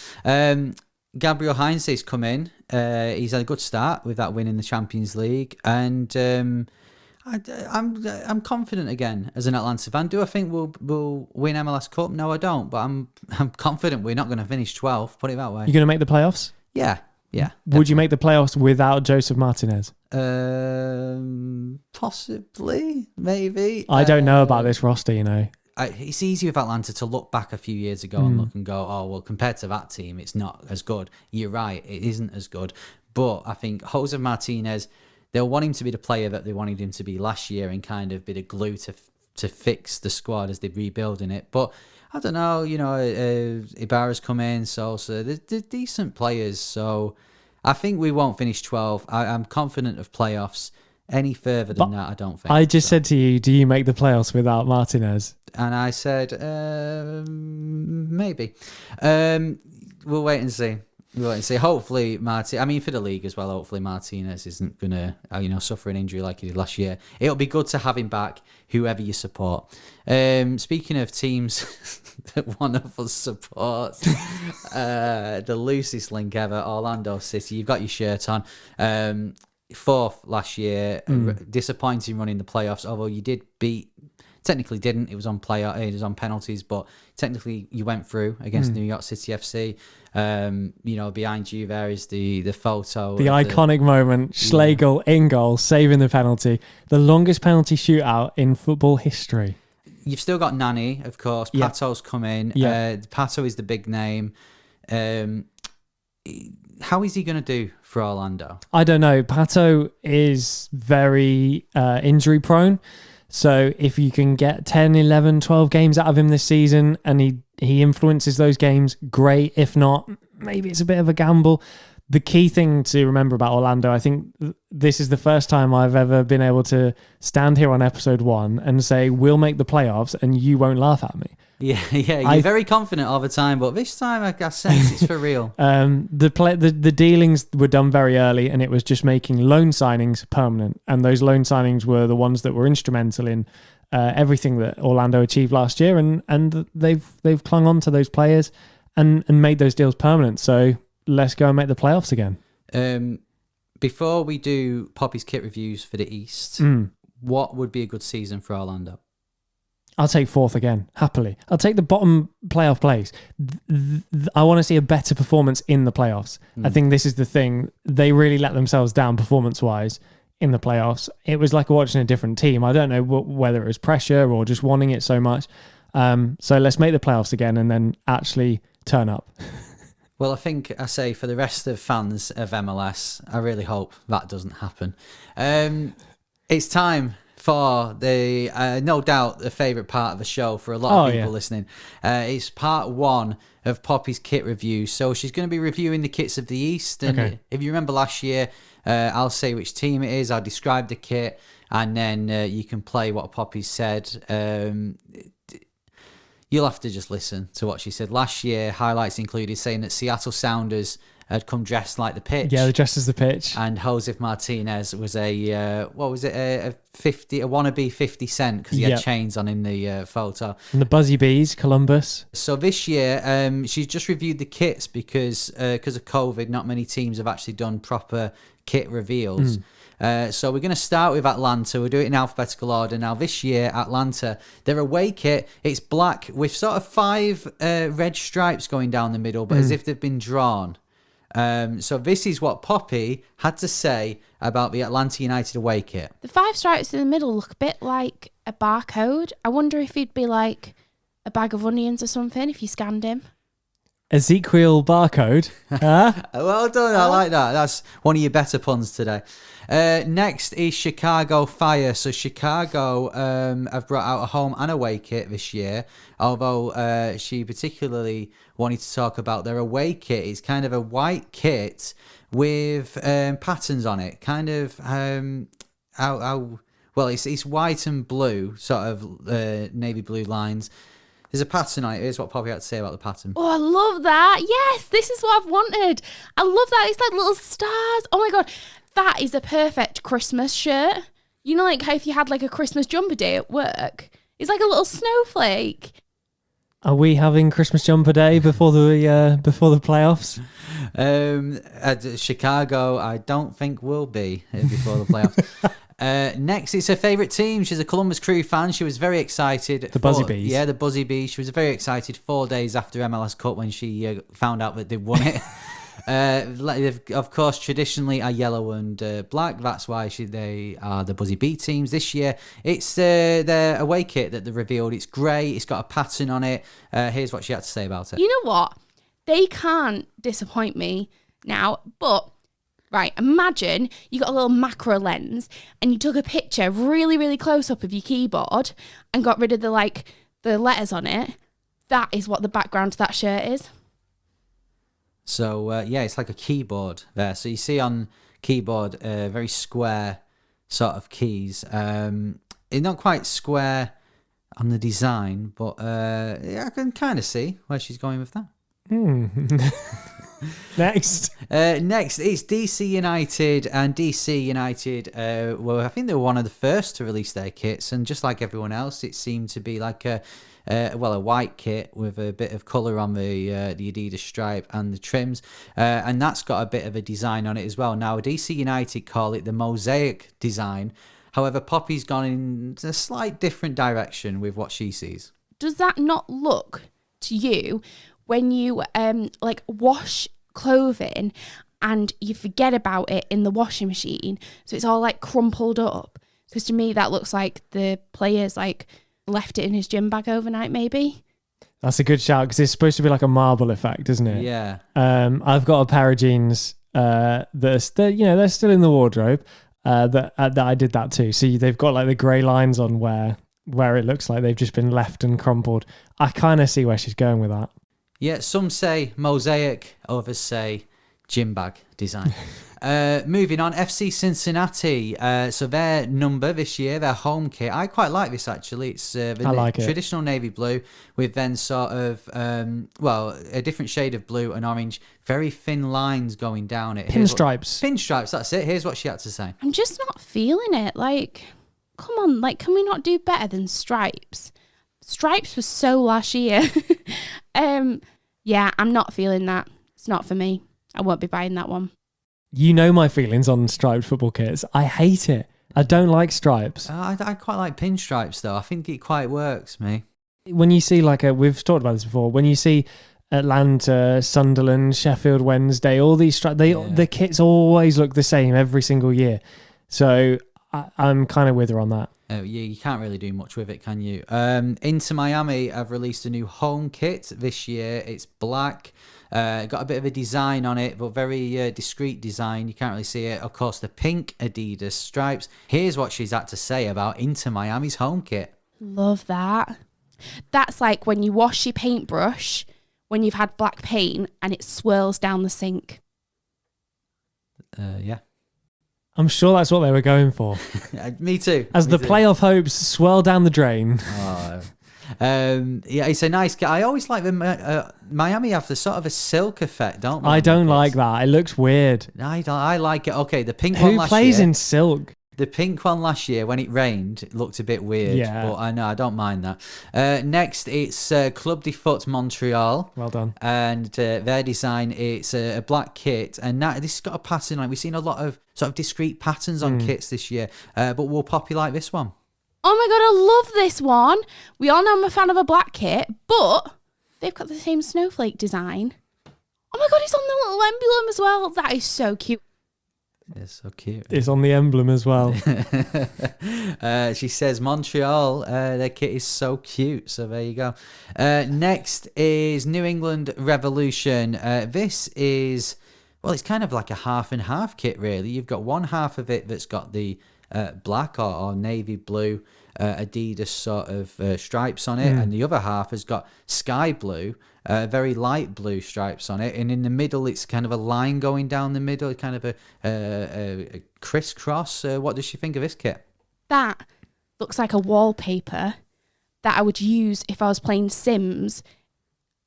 Gabriel Heinze's come in. He's had a good start with that win in the Champions League, and I'm confident again as an Atlanta fan. Do I think we'll win MLS Cup? No, I don't. But I'm confident we're not going to finish 12th. Put it that way. You're going to make the playoffs? Yeah. Would you make the playoffs without Joseph Martinez? Possibly, maybe. I don't know about this roster, it's easy with Atlanta to look back a few years ago and look and go, oh, well, compared to that team, it's not as good. You're right, it isn't as good. But I think Jose Martinez, they'll want him to be the player that they wanted him to be last year and kind of be the glue to fix the squad as they're rebuilding it. But I don't know, Ibarra's come in, so they're decent players. So I think we won't finish 12th. I'm confident of playoffs. Any further than that, I don't think. I just said to you, do you make the playoffs without Martinez? And I said, maybe. We'll wait and see. Hopefully, for the league as well, hopefully Martinez isn't going to, suffer an injury like he did last year. It'll be good to have him back, whoever you support. Speaking of teams that one of us supports, the loosest link ever, Orlando City. You've got your shirt on. Fourth last year, disappointing run in the playoffs, although you did technically didn't, it was on penalties, but technically you went through against New York City FC. Behind you there is the photo. The iconic moment, Schlegel in goal, saving the penalty. The longest penalty shootout in football history. You've still got Nani, of course. Yep. Pato's come in. Yep. Pato is the big name. How is he going to do for Orlando? I don't know. Pato is very injury prone. So if you can get 10, 11, 12 games out of him this season and he influences those games, great. If not, maybe it's a bit of a gamble. The key thing to remember about Orlando, I think this is the first time I've ever been able to stand here on episode 1 and say, we'll make the playoffs and you won't laugh at me. Yeah, you're very confident all the time, but this time I sense it's for real. The dealings were done very early, and it was just making loan signings permanent, and those loan signings were the ones that were instrumental in everything that Orlando achieved last year, and they've clung on to those players and made those deals permanent. So let's go and make the playoffs again. Before we do Poppy's kit reviews for the East, what would be a good season for Orlando? I'll take 4th again, happily. I'll take the bottom playoff place. I want to see a better performance in the playoffs. I think this is the thing. They really let themselves down performance-wise in the playoffs. It was like watching a different team. I don't know whether it was pressure or just wanting it so much. So let's make the playoffs again and then actually turn up. Well, I say for the rest of fans of MLS, I really hope that doesn't happen. It's time for the, no doubt, the favourite part of the show for a lot of people listening. It's part 1 of Poppy's kit review. So she's going to be reviewing the kits of the East. And if you remember last year, I'll say which team it is. I'll describe the kit. And then you can play what Poppy said. You'll have to just listen to what she said. Last year, highlights included saying that Seattle Sounders had come dressed like the pitch. Yeah, they're dressed as the pitch. And Josef Martinez was a wannabe 50 Cent because he had chains on in the photo. And the Buzzy Bees, Columbus. So this year, she's just reviewed the kits because of COVID, not many teams have actually done proper kit reveals. So we're going to start with Atlanta. We'll do it in alphabetical order. Now, this year, Atlanta, their away kit, it's black with sort of 5 red stripes going down the middle, but as if they've been drawn. So this is what Poppy had to say about the Atlanta United away kit. The 5 stripes in the middle look a bit like a barcode. I wonder if he'd be like a bag of onions or something if you scanned him. Ezekiel barcode. Well done, I like that. That's one of your better puns today. Next is Chicago Fire. So Chicago have brought out a home and away kit this year, although she particularly wanted to talk about their away kit. It's kind of a white kit with patterns on it, kind of it's white and blue, sort of navy blue lines. There's a pattern on it. Here's what Poppy had to say about the pattern. Oh, I love that. Yes, this is what I've wanted. I love that. It's like little stars. Oh my God. That is a perfect Christmas shirt. You know, like how if you had like a Christmas jumper day at work, it's like a little snowflake. Are we having Christmas jumper day before the playoffs? At Chicago, I don't think will be before the playoffs. Next, it's her favourite team. She's a Columbus Crew fan. She was very excited. The Buzzy Bees. Yeah, the Buzzy Bees. She was very excited 4 days after MLS Cup when she found out that they'd won it. Of course, traditionally are yellow and black. That's why they are the Buzzy B teams. This year, it's their away kit that they revealed. It's grey. It's got a pattern on it. Here's what she had to say about it. You know what? They can't disappoint me now, but... Right, imagine you got a little macro lens and you took a picture really, really close up of your keyboard and got rid of the letters on it. That is what the background to that shirt is. So, it's like a keyboard there. So you see on keyboard very square sort of keys. It's not quite square on the design, but I can kind of see where she's going with that. Next, it's DC United, and DC United. I think they were one of the first to release their kits, and just like everyone else, it seemed to be like a white kit with a bit of colour on the Adidas stripe and the trims, and that's got a bit of a design on it as well. Now, DC United call it the mosaic design. However, Poppy's gone in a slight different direction with what she sees. Does that not look to you when you wash clothing and you forget about it in the washing machine, so it's all like crumpled up? Because to me that looks like the players left it in his gym bag overnight, maybe. That's a good shout, because it's supposed to be like a marble effect, isn't it? Yeah. I've got a pair of jeans that are still, they're still in the wardrobe. That I did that too. See, they've got like the grey lines on where it looks like they've just been left and crumpled. I kind of see where she's going with that. Yeah, some say mosaic, others say gym bag design. Moving on, FC Cincinnati. So their number this year, their home kit, I quite like this actually. It's traditional navy blue with then sort of, a different shade of blue and orange, very thin lines going down it. Pinstripes, that's it. Here's what she had to say. I'm just not feeling it. Come on, can we not do better than stripes? Stripes was so last year. I'm not feeling that. It's not for me. I won't be buying that one. You know my feelings on striped football kits. I hate it. I don't like stripes. I quite like pinstripes though. I think it quite works, me. When you see we've talked about this before, when you see Atlanta, Sunderland, Sheffield Wednesday, all these stripes, the kits always look the same every single year. So I'm kind of with her on that. You can't really do much with it, can you? Inter Miami have released a new home kit this year. It's black. Got a bit of a design on it, but very discreet design. You can't really see it. Of course, the pink Adidas stripes. Here's what she's had to say about Inter Miami's home kit. Love that. That's like when you wash your paintbrush when you've had black paint and it swirls down the sink. Yeah. I'm sure that's what they were going for. Me too. Playoff hopes swirl down the drain. It's a nice kit. I always like them. Miami have the sort of a silk effect, don't they? I don't like that. It looks weird. I like it. Okay, the pink one last year. Who plays in silk? The pink one last year, when it rained, it looked a bit weird. Yeah. But I know, I don't mind that. Next, it's Club de Foot Montreal. Well done. And their design, it's a black kit. And this has got a pattern. We've seen a lot of sort of discrete patterns on kits this year. But will Poppy like this one? Oh my God, I love this one. We all know I'm a fan of a black kit, but they've got the same snowflake design. Oh my God, it's on the little emblem as well. That is so cute. It's so cute. It's on the emblem as well. She says Montreal, their kit is so cute. So there you go. Next is New England Revolution. This is, it's kind of like a half and half kit, really. You've got one half of it that's got the black or navy blue Adidas sort of stripes on it, and the other half has got sky blue, very light blue stripes on it, and in the middle it's kind of a line going down the middle, kind of a crisscross. What does she think of this kit? That looks like a wallpaper that I would use if I was playing Sims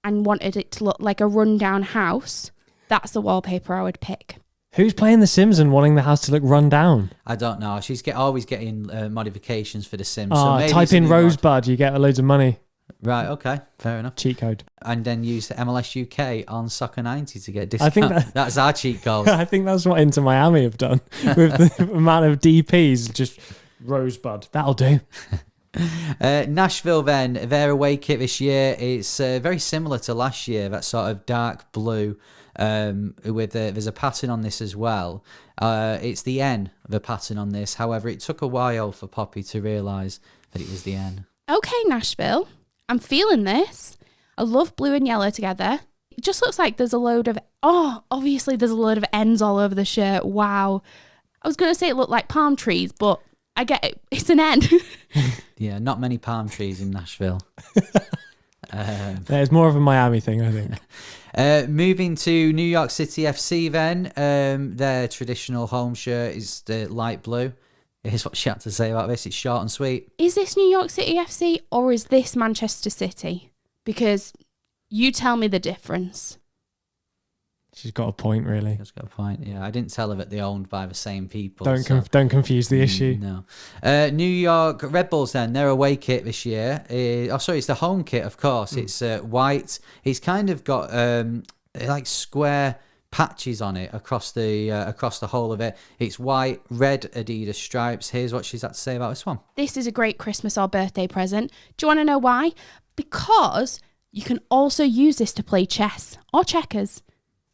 and wanted it to look like a rundown house. That's the wallpaper I would pick. Who's playing The Sims and wanting the house to look run down? I don't know. She's always getting modifications for The Sims. Oh, so type in Rosebud, you get loads of money. Right, okay, fair enough. Cheat code. And then use the MLS UK on Soccer 90 to get discount. I think that's our cheat code. I think that's what Inter Miami have done with the amount of DPs. Just Rosebud. That'll do. Nashville then, their away kit this year is very similar to last year, that sort of dark blue There's a pattern on this as well. It's the N, the pattern on this. However, it took a while for Poppy to realise that it was the N. Okay, Nashville, I'm feeling this. I love blue and yellow together. It just looks like there's a load of, obviously there's a load of N's all over the shirt. Wow. I was going to say it looked like palm trees, but I get it. It's an N. Yeah, not many palm trees in Nashville. It's more of a Miami thing, I think. Moving to New York City FC then. Their traditional home shirt is the light blue. Here's what she had to say about this. It's short and sweet. Is this New York City FC or is this Manchester City? Because you tell me the difference. She's got a point, really. She's got a point. Yeah, I didn't tell her that they're owned by the same people. Don't confuse the issue. No. New York Red Bulls then, their away kit this year. It's the home kit, of course. It's white. It's kind of got like square patches on it across the whole of it. It's white, red Adidas stripes. Here's what she's had to say about this one. This is a great Christmas or birthday present. Do you want to know why? Because you can also use this to play chess or checkers.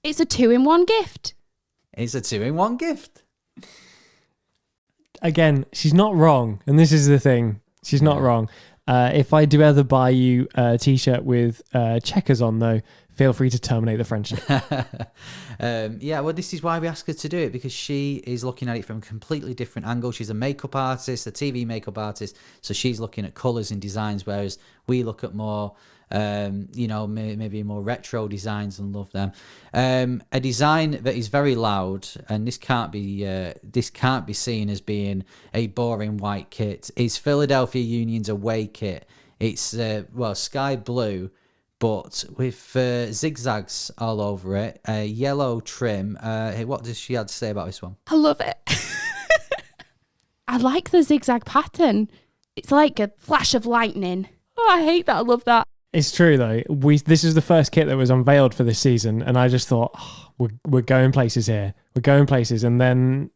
It's a 2-in-1 gift. It's a 2-in-1 gift. Again, she's not wrong. And this is the thing. She's not wrong. If I do ever buy you a T-shirt with checkers on, though, feel free to terminate the friendship. Well, this is why we ask her to do it, because she is looking at it from a completely different angle. She's a makeup artist, a TV makeup artist. So she's looking at colours and designs, whereas we look at more... maybe more retro designs and love them. A design that is very loud, and this can't be seen as being a boring white kit, is Philadelphia Union's away kit. It's sky blue, but with zigzags all over it, a yellow trim. What does she have to say about this one? I love it. I like the zigzag pattern. It's like a flash of lightning. Oh, I hate that. I love that. It's true, though. This is the first kit that was unveiled for this season, and I just thought, we're going places here. We're going places, and then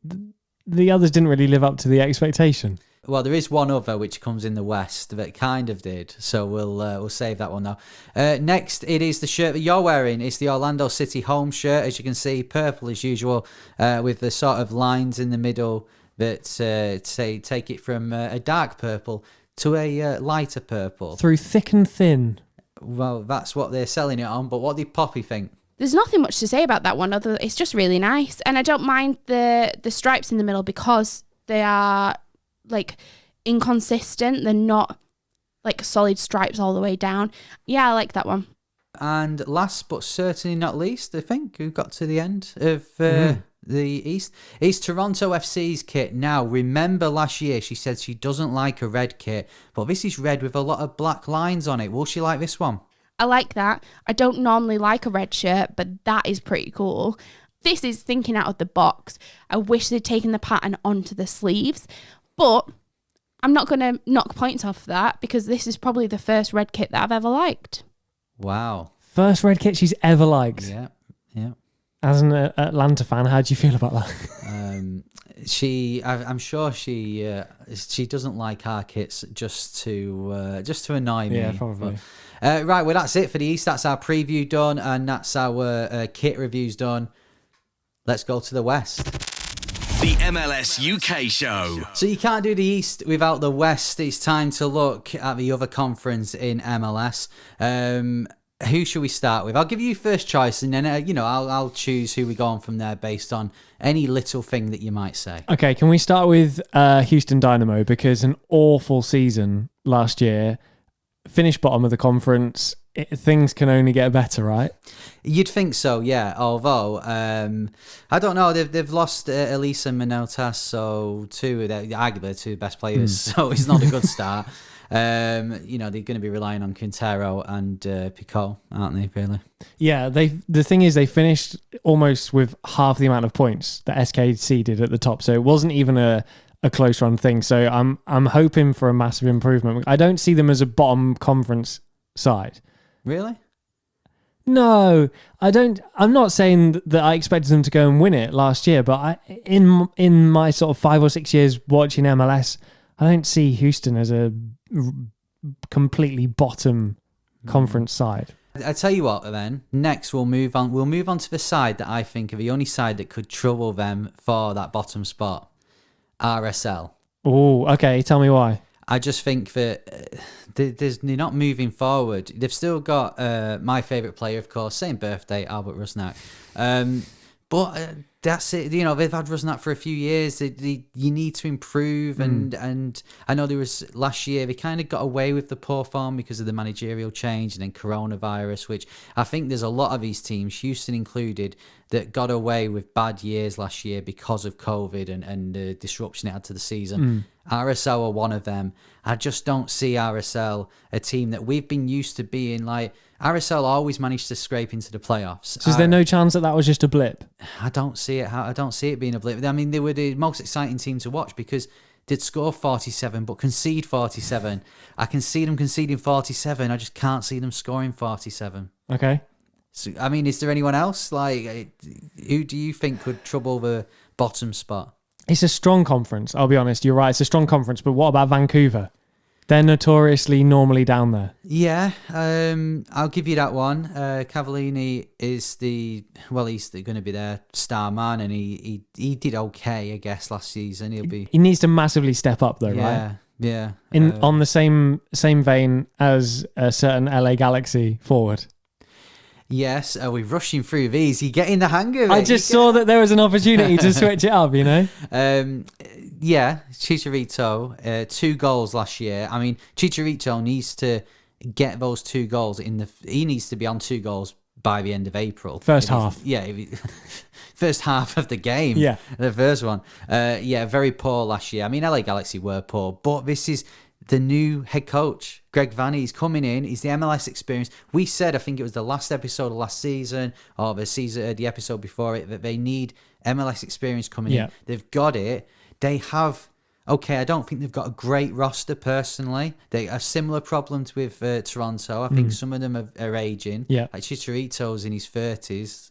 the others didn't really live up to the expectation. Well, there is one other which comes in the West that kind of did, so we'll save that one now. Next, it is the shirt that you're wearing. It's the Orlando City home shirt, as you can see, purple as usual, with the sort of lines in the middle that take it from a dark purple to a lighter purple. Through thick and thin. Well, that's what they're selling it on, but what did Poppy think? There's nothing much to say about that one, other it's just really nice. And I don't mind the stripes in the middle because they are like inconsistent. They're not like solid stripes all the way down. Yeah, I like that one. And last but certainly not least, I think we've got to the end of the East. Is Toronto FC's kit. Now, remember last year she said she doesn't like a red kit, but this is red with a lot of black lines on it. Will she like this one? I like that. I don't normally like a red shirt, but that is pretty cool. This is thinking out of the box. I wish they'd taken the pattern onto the sleeves, but I'm not going to knock points off that because this is probably the first red kit that I've ever liked. Wow. First red kit she's ever liked. Yeah. As an Atlanta fan, how do you feel about that? I'm sure she doesn't like our kits just to annoy me. Yeah, probably. Right, well, that's it for the East. That's our preview done, and that's our kit reviews done. Let's go to the West. The MLS UK show. So you can't do the East without the West. It's time to look at the other conference in MLS. Who should we start with? I'll give you first choice, and then I'll choose who we go on from there based on any little thing that you might say. Okay, can we start with Houston Dynamo, because an awful season last year, finished bottom of the conference. Things can only get better, right? You'd think so, yeah. Although I don't know, they've lost Elisa Manotas, so arguably two best players, so it's not a good start. They're going to be relying on Quintero and Picot, aren't they, really? Yeah, the thing is they finished almost with half the amount of points that SKC did at the top, so it wasn't even a close run thing. So I'm hoping for a massive improvement. I don't see them as a bottom conference side. Really? No, I don't. I'm not saying that I expected them to go and win it last year, but in my sort of 5 or 6 years watching MLS, I don't see Houston as a completely bottom conference side. I tell you what, then next we'll move on. We'll move on to the side that I think are the only side that could trouble them for that bottom spot. RSL. Oh, okay. Tell me why. I just think that they're not moving forward. They've still got my favourite player, of course, same birthday, Albert Rusnak. But that's it. You know, they've had Rusnak for a few years. You need to improve. And I know there was last year, they kind of got away with the poor form because of the managerial change and then coronavirus, which I think there's a lot of these teams, Houston included, that got away with bad years last year because of COVID and the disruption it had to the season. RSL are one of them. I just don't see RSL, a team that we've been used to being like. RSL always managed to scrape into the playoffs. So is there no chance that was just a blip? I don't see it. I don't see it being a blip. I mean, they were the most exciting team to watch because they'd score 47 but concede 47. I can see them conceding 47. I just can't see them scoring 47. Okay. So, I mean, is there anyone else? Like, who do you think could trouble the bottom spot? It's a strong conference. I'll be honest. You're right. It's a strong conference. But what about Vancouver? They're notoriously normally down there. Yeah, I'll give you that one. Cavallini is he's going to be their star man, and he did okay, I guess, last season. He needs to massively step up, though, right? Yeah. On the same vein as a certain LA Galaxy forward. Yes, we're rushing through these. You're getting the hang of it. I just saw that there was an opportunity to switch it up, you know? Yeah, Chicharito, 2 goals last year. I mean, Chicharito needs to get those 2 goals he needs to be on 2 goals by the end of April. First half. First half of the game. Yeah. The first one. Very poor last year. I mean, LA Galaxy were poor, but this is the new head coach, Greg Vanny. He's coming in. He's the MLS experience. We said, I think it was the last episode of last season or the episode before it, that they need MLS experience coming in. They've got it. They have, I don't think they've got a great roster personally. They are similar problems with Toronto. I think some of them are aging. Yeah. Like Chicharito's in his 30s,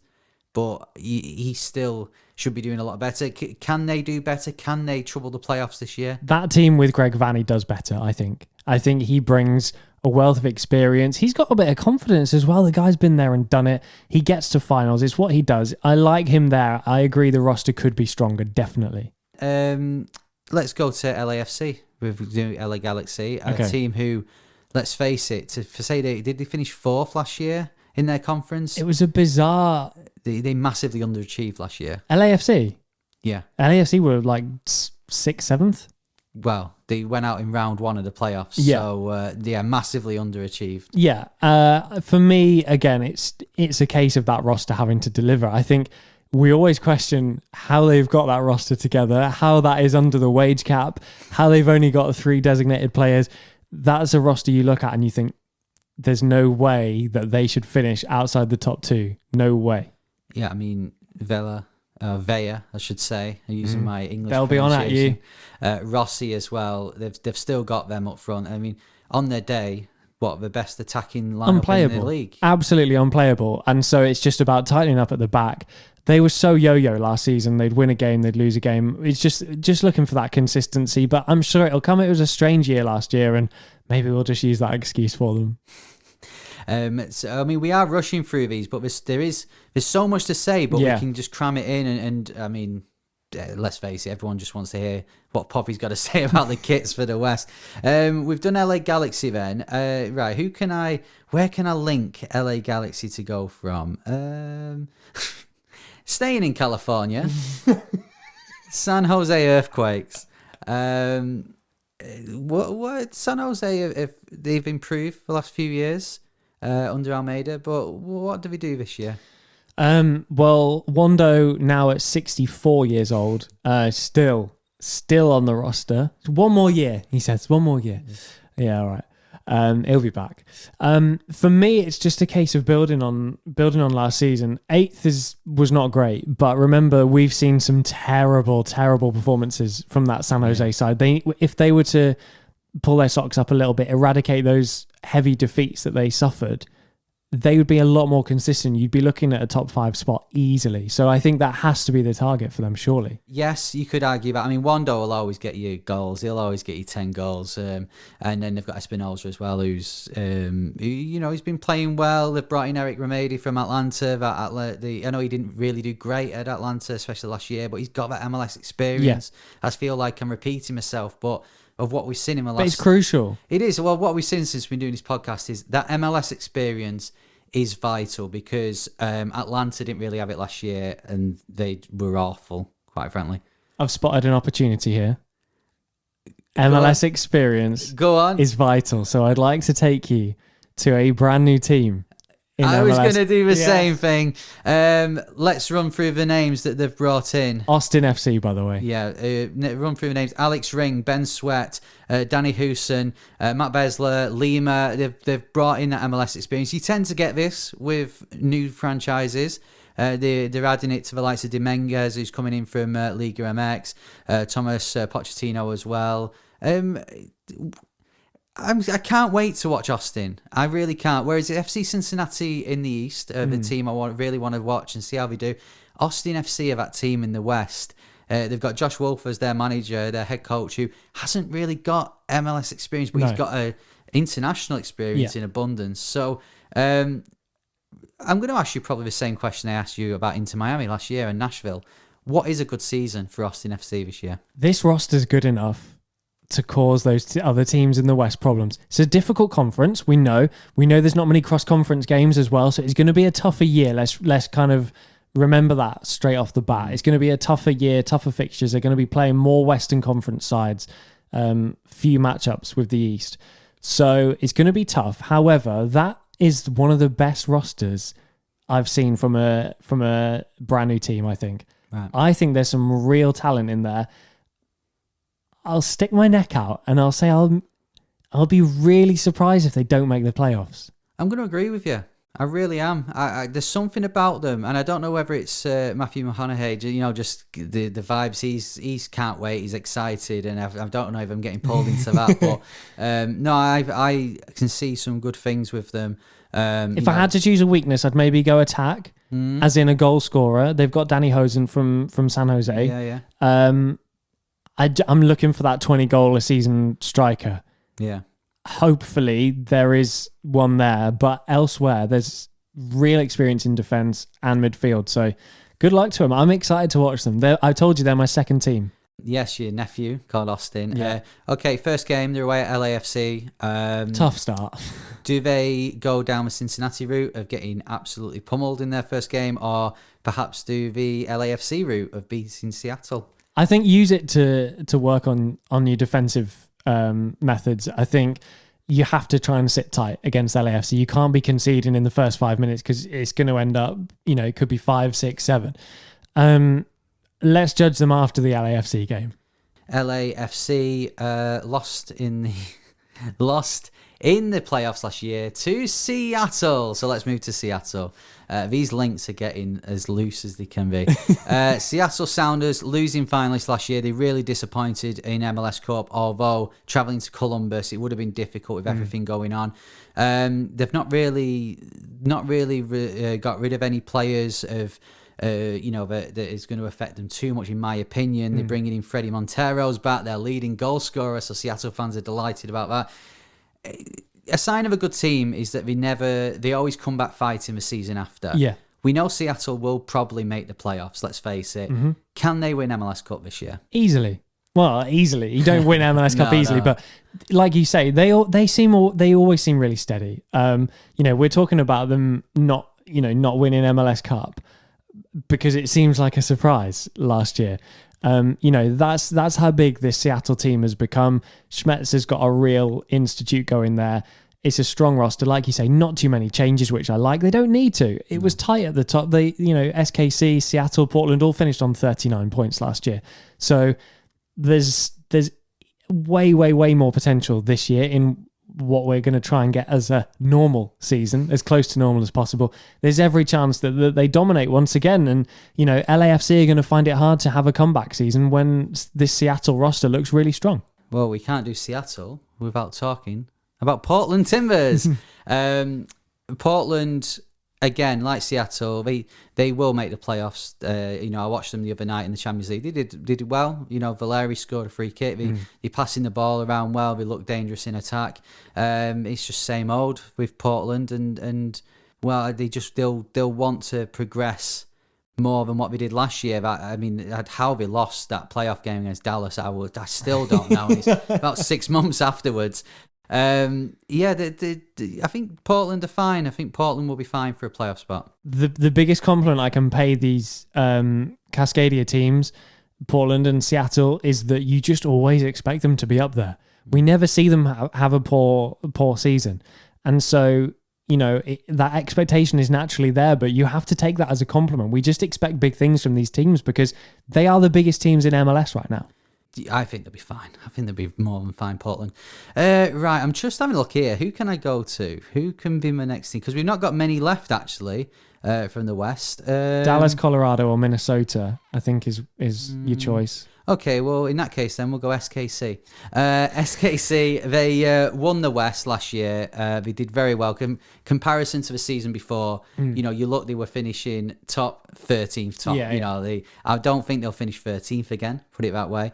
but he still should be doing a lot better. Can they do better? Can they trouble the playoffs this year? That team with Greg Vanny does better, I think. I think he brings a wealth of experience. He's got a bit of confidence as well. The guy's been there and done it. He gets to finals. It's what he does. I like him there. I agree the roster could be stronger, definitely. Let's go to LAFC with the LA Galaxy, a team who, let's face it, did they finish 4th last year in their conference? It was a bizarre. They massively underachieved last year. LAFC? Yeah. LAFC were like 6th, 7th? Well, they went out in round 1 of the playoffs. Yeah. So, massively underachieved. Yeah. For me, again, it's a case of that roster having to deliver. I think we always question how they've got that roster together, how that is under the wage cap, how they've only got 3 designated players. That's a roster you look at and you think, there's no way that they should finish outside the top 2. No way. Yeah, I mean, Vea, I should say, using my English They'll be on at you. Rossi as well. They've still got them up front. I mean, on their day, the best attacking lineup in the league? Absolutely unplayable. And so it's just about tightening up at the back. They were so yo-yo last season. They'd win a game, they'd lose a game. It's just looking for that consistency. But I'm sure it'll come. It was a strange year last year, and maybe we'll just use that excuse for them. So, I mean, we are rushing through these, but there's so much to say, but we can just cram it in. And I mean, let's face it, everyone just wants to hear what Poppy's got to say about the kits for the West. We've done LA Galaxy then. Right, where can I link LA Galaxy to go from? Staying in California, San Jose Earthquakes. What San Jose, if they've improved the last few years under Almeida, but what do we do this year? Well, Wando now at 64 years old, still on the roster. 1 more year, he says. 1 more year. Yeah, all right. He'll be back. For me, it's just a case of building on last season. 8th was not great, but remember, we've seen some terrible performances from that San Jose side. If they were to pull their socks up a little bit, eradicate those heavy defeats that they suffered, they would be a lot more consistent. You'd be looking at a top 5 spot easily. So I think that has to be the target for them, surely. Yes, you could argue that. I mean, Wando will always get you goals. He'll always get you 10 goals. And then they've got Espinosa as well, who's, he's been playing well. They've brought in Eric Ramadi from Atlanta. I know he didn't really do great at Atlanta, especially last year, but he's got that MLS experience. Yeah. I feel like I'm repeating myself, but of what we've seen in the last... But it's crucial. It is. Well, what we've seen since we've been doing this podcast is that MLS experience is vital, because Atlanta didn't really have it last year and they were awful, quite frankly. I've spotted an opportunity here. MLS experience is vital. So I'd like to take you to a brand new team. I was going to do the same thing. Let's run through the names that they've brought in. Austin FC, by the way. Yeah, run through the names. Alex Ring, Ben Sweat, Danny Houston, Matt Besler, Lima. They've brought in that MLS experience. You tend to get this with new franchises. They're adding it to the likes of Dominguez, who's coming in from Liga MX, Thomas Pochettino as well. I can't wait to watch Austin. I really can't. Whereas FC Cincinnati in the East, the team I really want to watch and see how they do. Austin FC are that team in the West. They've got Josh Wolf as their manager, their head coach, who hasn't really got MLS experience, but he's got a international experience in abundance. So I'm going to ask you probably the same question I asked you about Inter Miami last year and Nashville. What is a good season for Austin FC this year? This roster's good enough to cause those other teams in the West problems. It's a difficult conference. We know there's not many cross-conference games as well, so it's going to be a tougher year. Let's kind of remember that straight off the bat. It's going to be a tougher year, tougher fixtures. They're going to be playing more Western Conference sides, few matchups with the East. So it's going to be tough. However, that is one of the best rosters I've seen from a brand new team, I think. Right. I think there's some real talent in there. I'll stick my neck out and I'll say I'll be really surprised if they don't make the playoffs. I'm going to agree with you. I really am. There's something about them, and I don't know whether it's Matthew McConaughey. Just the vibes. He's can't wait. He's excited, and I don't know if I'm getting pulled into that. But no, I can see some good things with them. If I had to choose a weakness, I'd maybe go attack, as in a goal scorer. They've got Danny Hosen from San Jose. Yeah. I'm looking for that 20-goal a season striker. Yeah. Hopefully there is one there, but elsewhere there's real experience in defence and midfield. So good luck to them. I'm excited to watch them. I told you they're my second team. Yes, your nephew called Austin. Yeah. Okay, first game, they're away at LAFC. Tough start. Do they go down the Cincinnati route of getting absolutely pummeled in their first game, or perhaps do the LAFC route of beating Seattle? I think use it to work on your defensive methods. I think you have to try and sit tight against LAFC. You can't be conceding in the first 5 minutes because it's going to end up, it could be 5, 6, 7. Let's judge them after the LAFC game. LAFC lost in the playoffs last year to Seattle. So let's move to Seattle. These links are getting as loose as they can be. Seattle Sounders losing finalists last year. They really disappointed in MLS Cup, although travelling to Columbus, it would have been difficult with everything going on. They've not really got rid of any players of that is going to affect them too much, in my opinion. They're bringing in Freddie Montero's back, their leading goal scorer, so Seattle fans are delighted about that. A sign of a good team is that they always come back fighting the season after. Yeah. We know Seattle will probably make the playoffs, let's face it. Mm-hmm. Can they win MLS Cup this year? Easily. Well, easily. You don't win MLS Cup easily, but like you say, they always seem really steady. We're talking about them not winning MLS Cup because it seems like a surprise last year. That's how big this Seattle team has become. Schmetz has got a real institute going there. It's a strong roster, like you say, not too many changes, which I like. They don't need to. It was tight at the top. SKC, Seattle, Portland all finished on 39 points last year. So there's way, way, way more potential this year in what we're going to try and get as a normal season, as close to normal as possible. There's every chance that they dominate once again. And, LAFC are going to find it hard to have a comeback season when this Seattle roster looks really strong. Well, we can't do Seattle without talking about Portland Timbers. Portland, again, like Seattle, they will make the playoffs. I watched them the other night in the Champions League. They did well. Valeri scored a free kick. They're passing the ball around well. They look dangerous in attack. It's just same old with Portland, and they'll want to progress more than what they did last year. How they lost that playoff game against Dallas, I still don't know. It's about 6 months afterwards. I think Portland are fine. I think Portland will be fine for a playoff spot. The biggest compliment I can pay these Cascadia teams, Portland and Seattle, is that you just always expect them to be up there. We never see them have a poor season. And so, that expectation is naturally there, but you have to take that as a compliment. We just expect big things from these teams because they are the biggest teams in MLS right now. I think they'll be fine. I think they'll be more than fine, Portland. Right, I'm just having a look here. Who can I go to? Who can be my next team? Because we've not got many left, actually, from the West. Dallas, Colorado, or Minnesota, I think, is your choice. Okay, well, in that case, then we'll go SKC. SKC, they won the West last year. They did very well. Comparison to the season before, they were finishing top 13th. I don't think they'll finish 13th again, put it that way.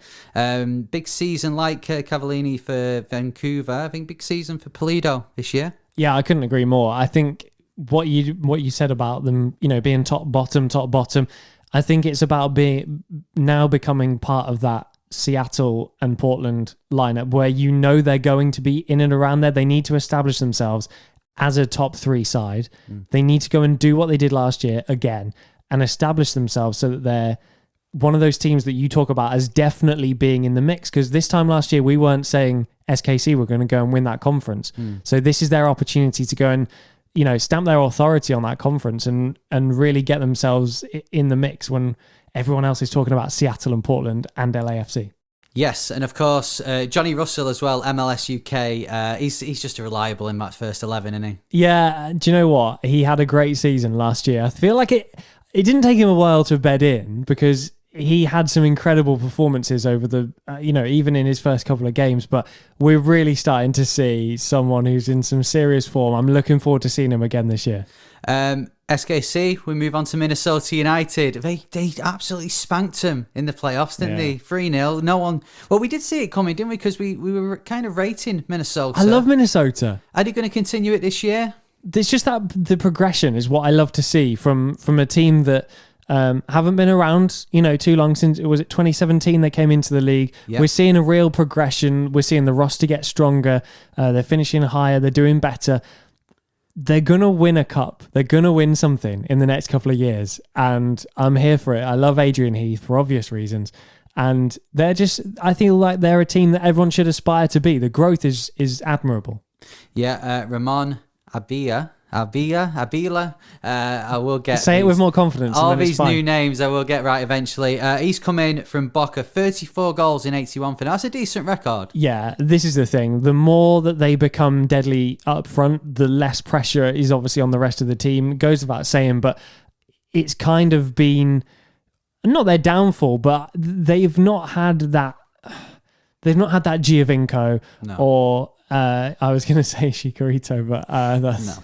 Big season like Cavallini for Vancouver. I think big season for Pulido this year. Yeah, I couldn't agree more. I think what you said about them, being top bottom, I think it's about becoming part of that Seattle and Portland lineup where they're going to be in and around there. They need to establish themselves as a top 3 side. They need to go and do what they did last year again and establish themselves so that they're one of those teams that you talk about as definitely being in the mix. Because this time last year, we weren't saying SKC were going to go and win that conference. So this is their opportunity to go and stamp their authority on that conference and really get themselves in the mix when everyone else is talking about Seattle and Portland and LAFC. Yes, and of course, Johnny Russell as well, MLS UK. He's just reliable in that first 11, isn't he? Yeah, do you know what? He had a great season last year. I feel like it didn't take him a while to bed in because he had some incredible performances over the, even in his first couple of games, but we're really starting to see someone who's in some serious form. I'm looking forward to seeing him again this year. SKC, we move on to Minnesota United. They absolutely spanked them in the playoffs, didn't they? 3-0. No one... Well, we did see it coming, didn't we? Because we were kind of rating Minnesota. I love Minnesota. Are they going to continue it this year? It's just that the progression is what I love to see from a team that haven't been around, too long. Since, was it 2017 they came into the league? Yep. We're seeing a real progression. We're seeing the roster get stronger. They're finishing higher. They're doing better. They're going to win a cup. They're going to win something in the next couple of years. And I'm here for it. I love Adrian Heath for obvious reasons. And I feel like they're a team that everyone should aspire to be. The growth is admirable. Yeah, Ramon Abila. I will get... Say it with more confidence. All these new names I will get right eventually. He's come in from Boca, 34 goals in 81 for now. That's a decent record. Yeah, this is the thing. The more that they become deadly up front, the less pressure is obviously on the rest of the team. It goes without saying, but it's kind of been... Not their downfall, but they've not had that... They've not had that Giovinco or... I was going to say Chikorito, but that's...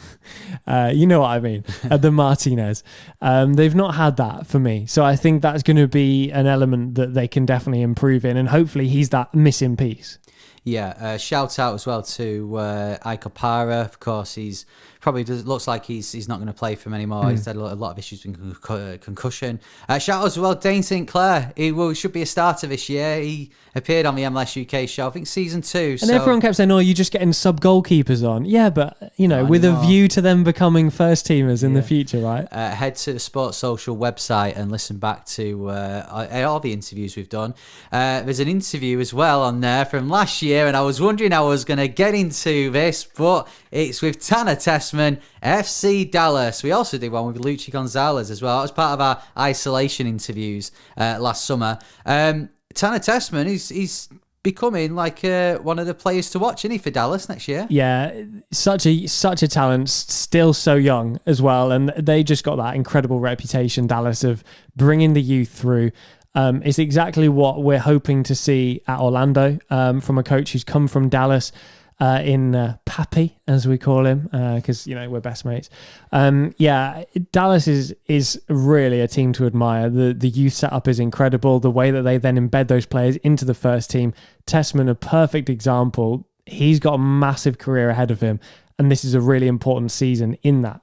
No. You know what I mean. The Martinez. They've not had that for me. So I think that's going to be an element that they can definitely improve in. And hopefully he's that missing piece. Yeah, shout out as well to Ike Opara. Of course, he's probably looks like he's not going to play for him anymore. He's had a lot of issues with concussion. Shout out as well Dane Sinclair. He should be a starter this year. He appeared on the MLS UK show, I think season 2. And everyone kept saying, "Oh, you're just getting sub goalkeepers on." Yeah, but with a view to them becoming first teamers in the future, right? Head to the Sports Social website and listen back to all the interviews we've done. There's an interview as well on there from last year, and I was wondering how I was going to get into this, but it's with Tanner Tessman, FC Dallas. We also did one with Luchi Gonzalez as well. That was part of our isolation interviews last summer. Tanner Tessman, he's becoming like one of the players to watch, isn't he, for Dallas next year? Yeah, such a talent, still so young as well, and they just got that incredible reputation, Dallas, of bringing the youth through. It's exactly what we're hoping to see at Orlando from a coach who's come from Dallas. in Pappy, as we call him, because we're best mates. Dallas is really a team to admire. The youth setup is incredible. The way that they then embed those players into the first team. Tessman, a perfect example. He's got a massive career ahead of him, and this is a really important season in that.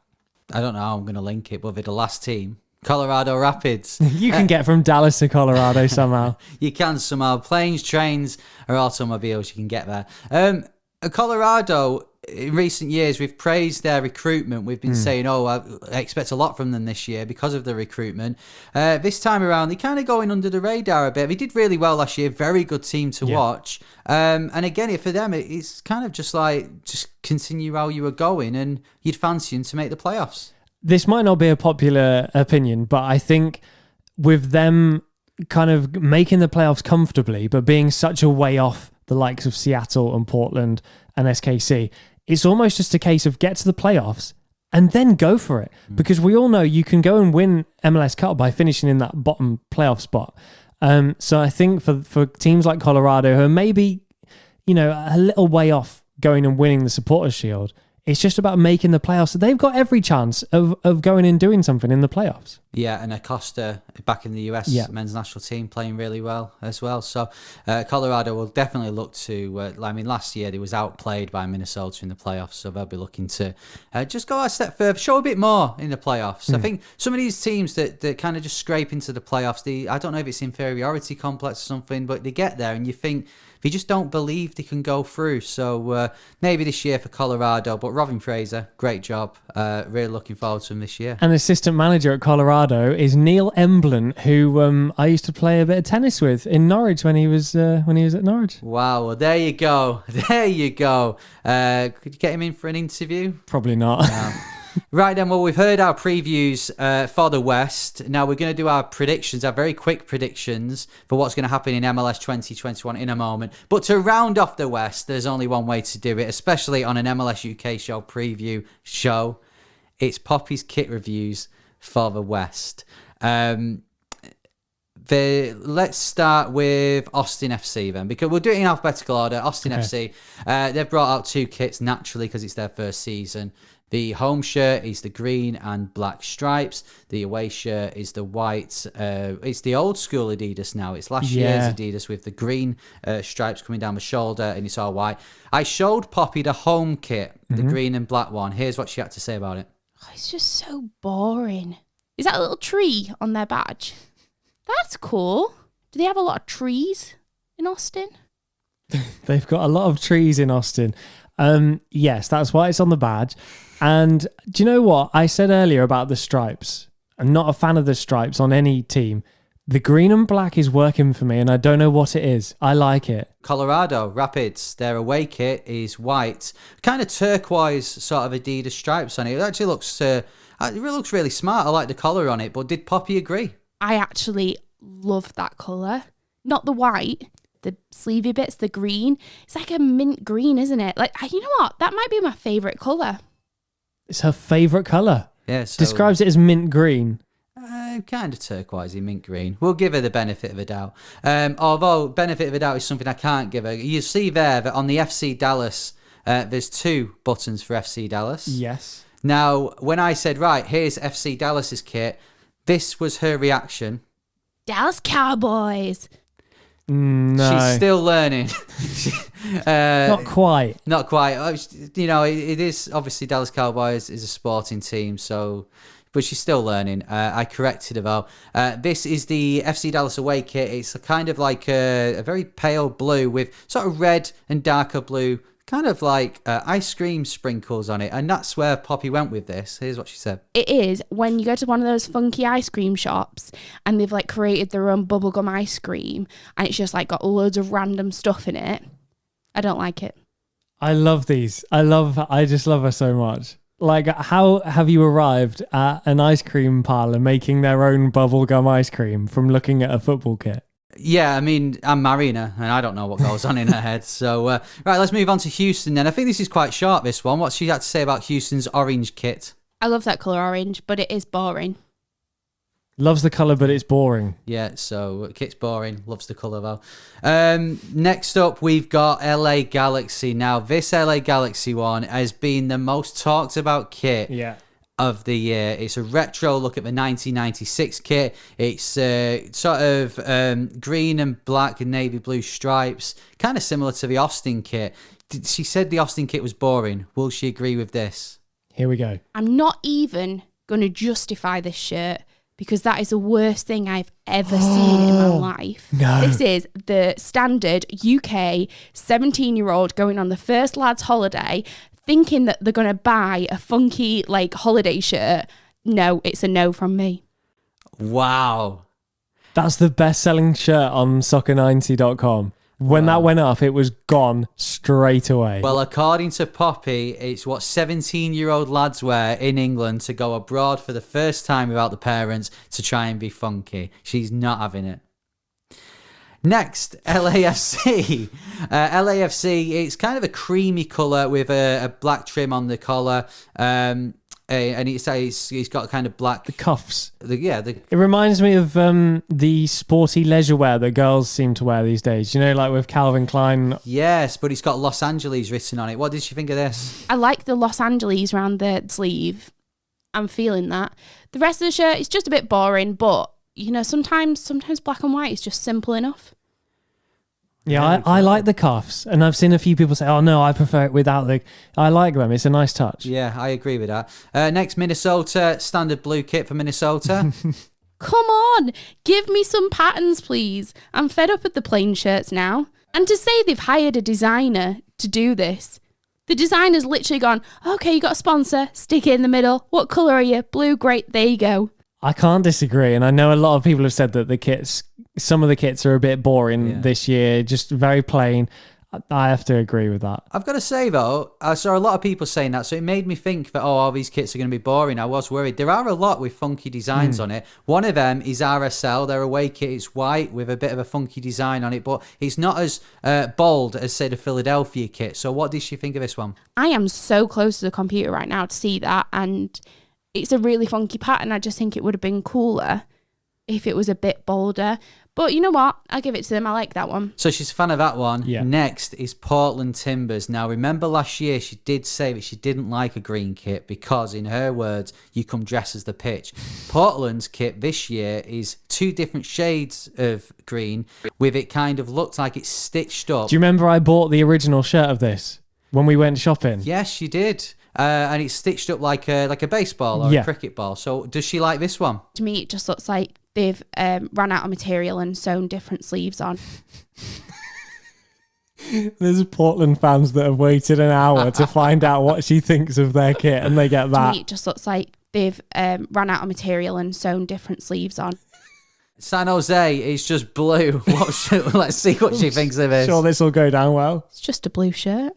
I don't know how I'm going to link it, but with the last team, Colorado Rapids. You can get from Dallas to Colorado somehow. You can somehow. Planes, trains, or automobiles, you can get there. Colorado, in recent years, we've praised their recruitment. We've been saying, I expect a lot from them this year because of the recruitment. This time around, they're kind of going under the radar a bit. They did really well last year. Very good team to watch. And again, for them, it's kind of just continue how you were going, and you'd fancy them to make the playoffs. This might not be a popular opinion, but I think with them kind of making the playoffs comfortably, but being such a way off the likes of Seattle and Portland and SKC, it's almost just a case of get to the playoffs and then go for it. Because we all know you can go and win MLS Cup by finishing in that bottom playoff spot. So I think for teams like Colorado, who are maybe, a little way off going and winning the Supporters' Shield, it's just about making the playoffs. So they've got every chance of going and doing something in the playoffs. Yeah, and Acosta back in the US men's national team playing really well as well. So Colorado will definitely look to, last year they was outplayed by Minnesota in the playoffs. So they'll be looking to just go a step further, show a bit more in the playoffs. I think some of these teams that kind of just scrape into the playoffs, I don't know if it's inferiority complex or something, but they get there and you think, they just don't believe they can go through. So maybe this year for Colorado. But Robin Fraser, great job. Really looking forward to him this year. And assistant manager at Colorado is Neil Emblin, who I used to play a bit of tennis with in Norwich when he was at Norwich. Wow, well, there you go. There you go. Could you get him in for an interview? Probably not. No. Right then, well, we've heard our previews for the West. Now we're going to do our predictions, our very quick predictions for what's going to happen in MLS 2021 in a moment. But to round off the West, there's only one way to do it, especially on an MLS UK show preview show. It's Poppy's kit reviews for the West. Let's start with Austin FC then, because we'll do it in alphabetical order. Austin FC, they've brought out 2 kits naturally because it's their first season. The home shirt is the green and black stripes. The away shirt is the white. It's the old school Adidas now. It's last year's Adidas with the green stripes coming down the shoulder, and it's all white. I showed Poppy the home kit, the green and black one. Here's what she had to say about it. Oh, it's just so boring. Is that a little tree on their badge? That's cool. Do they have a lot of trees in Austin? They've got a lot of trees in Austin. Yes, that's why it's on the badge. And do you know what? I said earlier about the stripes. I'm not a fan of the stripes on any team. The green and black is working for me, and I don't know what it is. I like it. Colorado Rapids, their away kit is white. Kind of turquoise sort of Adidas stripes on it. It actually looks really smart. I like the colour on it, but did Poppy agree? I actually love that colour. Not the white. The sleevey bits, the green. It's like a mint green, isn't it? Like, you know what? That might be my favourite colour. It's her favourite colour. Yeah. So, describes it as mint green. Kind of turquoisey, mint green. We'll give her the benefit of a doubt. Although benefit of a doubt is something I can't give her. You see there that on the FC Dallas, there's 2 buttons for FC Dallas. Yes. Now, when I said, right, here's FC Dallas's kit, this was her reaction. Dallas Cowboys. No. She's still learning. Not quite. Not quite. It is obviously Dallas Cowboys is a sporting team, but she's still learning. I corrected her though. This is the FC Dallas away kit. It's kind of like a very pale blue with sort of red and darker blue, kind of like ice cream sprinkles on it. And that's where Poppy went with this. Here's what she said. It is when you go to one of those funky ice cream shops and they've like created their own bubblegum ice cream and it's just like got loads of random stuff in it. I don't like it. I love these. I just love her so much. Like, how have you arrived at an ice cream parlour making their own bubblegum ice cream from looking at a football kit? Yeah, I mean, I'm marrying her, and I don't know what goes on in her head. So, right, let's move on to Houston then. I think this is quite short, this one. What's she had to say about Houston's orange kit? I love that colour orange, but it is boring. Loves the colour, but it's boring. Yeah, so kit's boring. Loves the colour though. Next up, we've got LA Galaxy. Now, this LA Galaxy one has been the most talked about kit of the year. It's a retro look at the 1996 kit. It's sort of green and black and navy blue stripes, kind of similar to the Austin kit. She said the Austin kit was boring. Will she agree with this? Here we go. I'm not even going to justify this shirt because that is the worst thing I've ever seen in my life. No. This is the standard UK 17-year-old going on the first lad's holiday thinking that they're going to buy a funky like holiday shirt. No, it's a no from me. Wow. That's the best-selling shirt on soccer90.com. When that went up, it was gone straight away. Well, according to Poppy, it's what 17-year-old lads wear in England to go abroad for the first time without the parents to try and be funky. She's not having it. Next, LAFC. LAFC, it's kind of a creamy colour with a black trim on the collar. And it's got kind of black... The cuffs. It reminds me of the sporty leisure wear that girls seem to wear these days. You know, like with Calvin Klein. Yes, but it's got Los Angeles written on it. What did you think of this? I like the Los Angeles around the sleeve. I'm feeling that. The rest of the shirt is just a bit boring, but, you know, sometimes black and white is just simple enough. Yeah, I like the cuffs, and I've seen a few people say, "Oh no, I prefer it without the." I like them; it's a nice touch. Yeah, I agree with that. Next, Minnesota, standard blue kit for Minnesota. Come on, give me some patterns, please. I'm fed up with the plain shirts now. And to say they've hired a designer to do this, the designer's literally gone, "Okay, you got a sponsor, stick it in the middle. What colour are you? Blue, great. There you go." I can't disagree, and I know a lot of people have said that some of the kits are a bit boring this year, just very plain. I have to agree with that. I've got to say though, I saw a lot of people saying that, so it made me think that all these kits are going to be boring. I was worried. There are a lot with funky designs on it. One of them is RSL. Their away kit is white with a bit of a funky design on it, but it's not as bold as say the Philadelphia kit. So what did she think of this one? I am so close to the computer right now to see that, and it's a really funky pattern. I just think it would have been cooler if it was a bit bolder. But you know what? I'll give it to them. I like that one. So she's a fan of that one. Yeah. Next is Portland Timbers. Now, remember last year she did say that she didn't like a green kit because, in her words, you come dressed as the pitch. Portland's kit this year is two different shades of green with it kind of looked like it's stitched up. Do you remember I bought the original shirt of this when we went shopping? Yes, you did. And it's stitched up like a baseball or a cricket ball. So does she like this one? To me, it just looks like they've run out of material and sewn different sleeves on. There's Portland fans that have waited an hour to find out what she thinks of their kit, and they get that. To me, it just looks like they've run out of material and sewn different sleeves on. San Jose is just blue. Let's see what she thinks of this. Sure, this will go down well. It's just a blue shirt.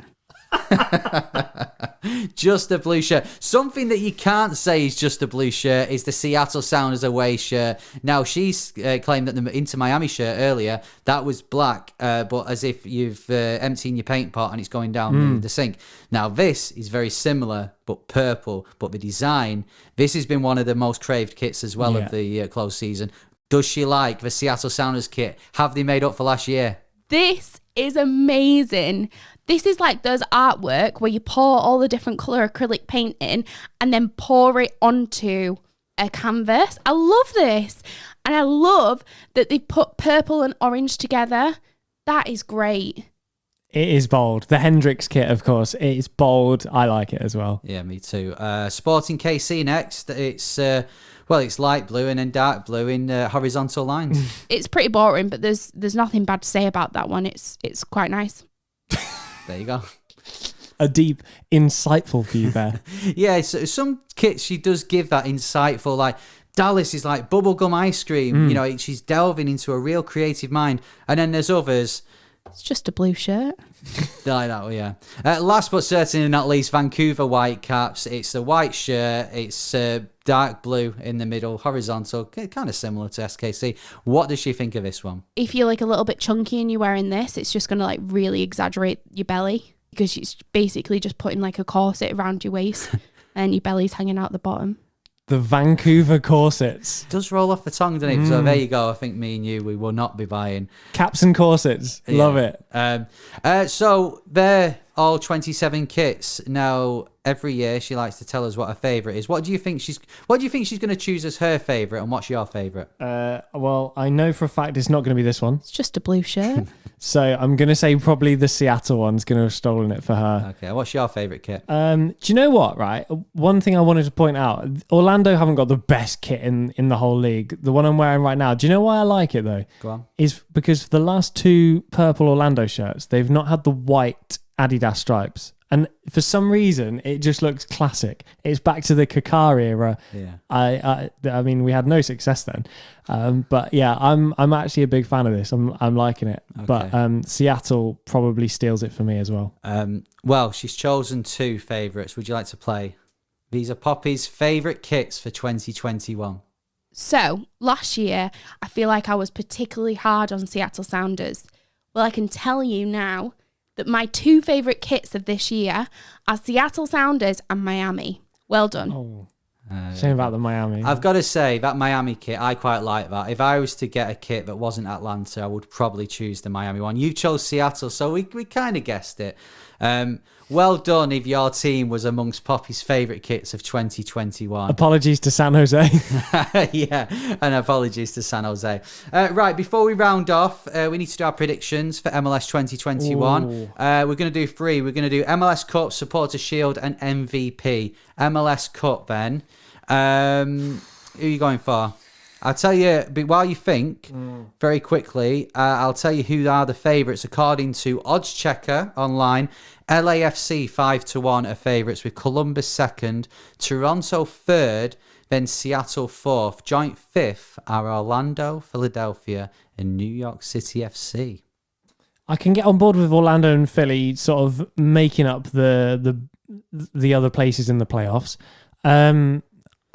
Just a blue shirt. Something that you can't say is just a blue shirt is the Seattle Sounders away shirt. Now, she's claimed that the Inter Miami shirt earlier, that was black, but as if you've emptied your paint pot and it's going down the sink. Now, this is very similar, but purple. But the design, this has been one of the most craved kits as well of the close season. Does she like the Seattle Sounders kit? Have they made up for last year? This is amazing. This is like those artwork where you pour all the different colour acrylic paint in and then pour it onto a canvas. I love this. And I love that they put purple and orange together. That is great. It is bold. The Hendrix kit, of course, it is bold. I like it as well. Yeah, me too. Sporting KC next. It's light blue and then dark blue in horizontal lines. It's pretty boring, but there's nothing bad to say about that one. It's quite nice. There you go. A deep, insightful view there. Yeah, so some kits she does give that insightful, like Dallas is like bubblegum ice cream. You know, she's delving into a real creative mind. And then there's others. It's just a blue shirt. Like that, yeah. Last but certainly not least, Vancouver Whitecaps. It's a white shirt. It's dark blue in the middle, horizontal, kind of similar to SKC. What does she think of this one? If you're like a little bit chunky and you're wearing this, it's just going to like really exaggerate your belly because it's basically just putting like a corset around your waist and your belly's hanging out the bottom. The Vancouver corsets. It does roll off the tongue, doesn't it? So there you go. I think me and you, we will not be buying Caps and corsets. Love it. So they're all 27 kits. Now, every year she likes to tell us what her favourite is. What do you think she's going to choose as her favourite, and what's your favourite? Well, I know for a fact it's not going to be this one. It's just a blue shirt. So I'm going to say probably the Seattle one's going to have stolen it for her. Okay, what's your favourite kit? Do you know what, right? One thing I wanted to point out, Orlando haven't got the best kit in the whole league. The one I'm wearing right now, do you know why I like it though? Go on. Is because for the last 2 purple Orlando shirts, they've not had the white Adidas stripes. And for some reason, it just looks classic. It's back to the Kaká era. Yeah. I mean, we had no success then, but yeah, I'm actually a big fan of this. I'm liking it. Okay. But Seattle probably steals it for me as well. Well, she's chosen 2 favourites. Would you like to play? These are Poppy's favourite kits for 2021. So, last year, I feel like I was particularly hard on Seattle Sounders. Well, I can tell you now that my 2 favourite kits of this year are Seattle Sounders and Miami. Well done. Oh, shame about the Miami. I've got to say, that Miami kit, I quite like that. If I was to get a kit that wasn't Atlanta, I would probably choose the Miami one. You chose Seattle, so we kind of guessed it. Well done if your team was amongst Poppy's favourite kits of 2021. Apologies to San Jose. Yeah, and apologies to San Jose. Right, before we round off, we need to do our predictions for MLS 2021. We're going to do 3. We're going to do MLS Cup, Supporter Shield, and MVP. MLS Cup, then. Who are you going for? I'll tell you, but while you think, very quickly, I'll tell you who are the favourites according to Odds Checker online. LAFC 5-1 are favourites, with Columbus second, Toronto third, then Seattle fourth. Joint fifth are Orlando, Philadelphia, and New York City FC. I can get on board with Orlando and Philly sort of making up the other places in the playoffs.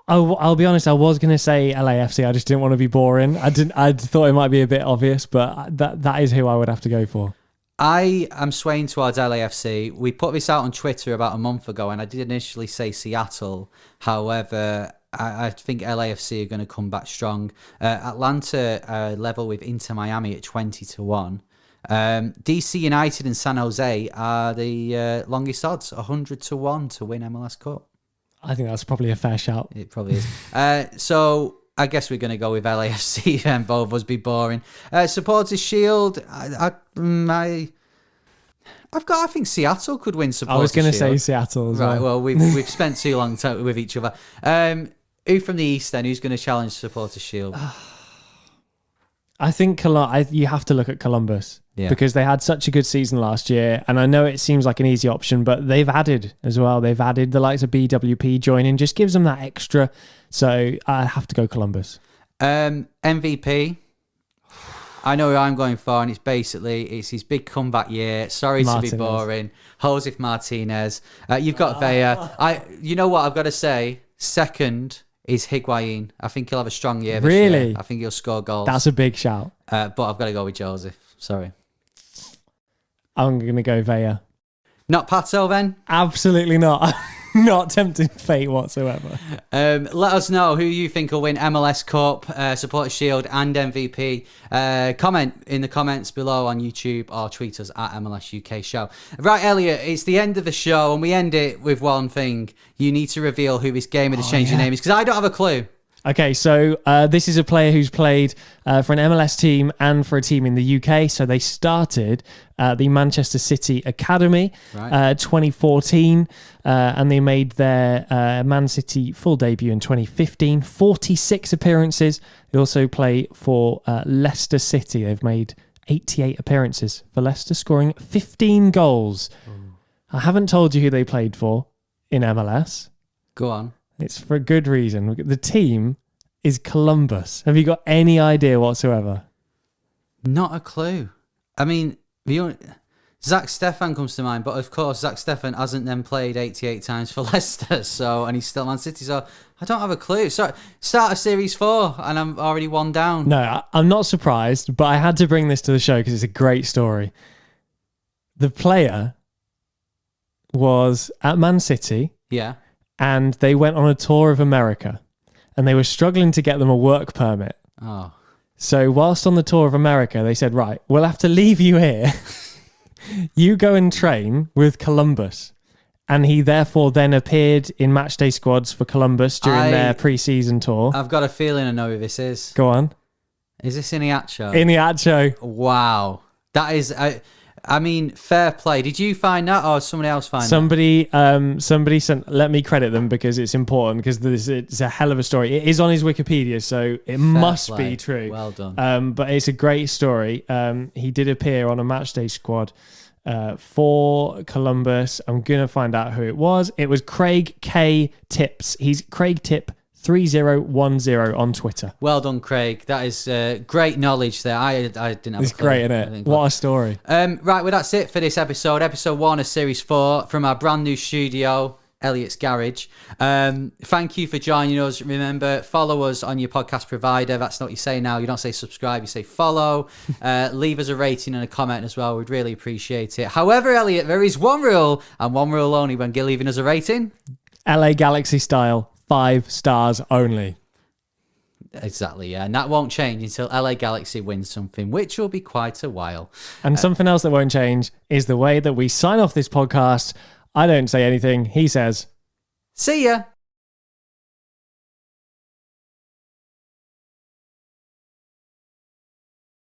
I'll be honest, I was going to say LAFC. I just didn't want to be boring. I thought it might be a bit obvious, but that is who I would have to go for. I am swaying towards LAFC. We put this out on Twitter about a month ago, and I did initially say Seattle. However, I think LAFC are going to come back strong. Atlanta level with Inter Miami at 20-1. DC United and San Jose are the longest odds, 100-1 to win MLS Cup. I think that's probably a fair shout. It probably is. So I guess we're going to go with LAFC and both of us be boring. Supporters Shield, I think Seattle could win Supporters Shield. I was going to say Seattle as well. Right, well, we've spent too long with each other. Who from the East then? Who's going to challenge Supporters Shield? I think you have to look at Columbus because they had such a good season last year. And I know it seems like an easy option, but they've added as well. They've added the likes of BWP joining, just gives them that extra. So I have to go Columbus. MVP. I know who I'm going for, and it's his big comeback year. Sorry Martinez. To be boring. Josef Martinez. You've got Vea. You know what I've got to say? Second is Higuain. I think he'll have a strong year this year. I think he'll score goals. That's a big shout. But I've got to go with Joseph. Sorry. I'm going to go Vea. Not Pato then? Absolutely not. Not tempting fate whatsoever. Let us know who you think will win MLS Cup, Supporter Shield and MVP. Comment in the comments below on YouTube or tweet us at MLS UK Show. Right, Elliot, it's the end of the show and we end it with one thing. You need to reveal who this Game of the Change Your Name is because I don't have a clue. Okay, so this is a player who's played for an MLS team and for a team in the UK. So they started the Manchester City Academy, 2014, and they made their Man City full debut in 2015. 46 appearances. They also play for Leicester City. They've made 88 appearances for Leicester, scoring 15 goals. I haven't told you who they played for in MLS. Go on. It's for a good reason. The team is Columbus. Have you got any idea whatsoever? Not a clue. I mean, Zach Stefan comes to mind, but of course, Zach Stefan hasn't then played 88 times for Leicester, and he's still Man City, so I don't have a clue. So, start of Series 4, and I'm already one down. No, I'm not surprised, but I had to bring this to the show because it's a great story. The player was at Man City. Yeah. And they went on a tour of America. and they were struggling to get them a work permit. Oh. So whilst on the tour of America, they said, right, we'll have to leave you here. You go and train with Columbus. And he therefore then appeared in matchday squads for Columbus during their pre-season tour. I've got a feeling I know who this is. Go on. Is this Iniacho? Iniacho. Wow. That is... I mean, fair play. Did you find that, or somebody else find that? Somebody sent. Let me credit them because it's important, because it's a hell of a story. It is on his Wikipedia, so it must be true. Well done. But it's a great story. He did appear on a matchday squad for Columbus. I'm gonna find out who it was. It was Craig K. Tips. He's Craig Tip 3010 on Twitter. Well done, Craig. That is great knowledge there. I didn't have a clue. It's great, isn't it? What a story. Right, well, that's it for this episode. Episode 1 of Series 4 from our brand new studio, Elliot's Garage. Thank you for joining us. Remember, follow us on your podcast provider. That's not what you say now. You don't say subscribe, you say follow. Leave us a rating and a comment as well. We'd really appreciate it. However, Elliot, there is one rule, and one rule only when you're leaving us a rating. LA Galaxy style. 5 stars only. Exactly, yeah. And that won't change until LA Galaxy wins something, which will be quite a while. And something else that won't change is the way that we sign off this podcast. I don't say anything. He says, see ya.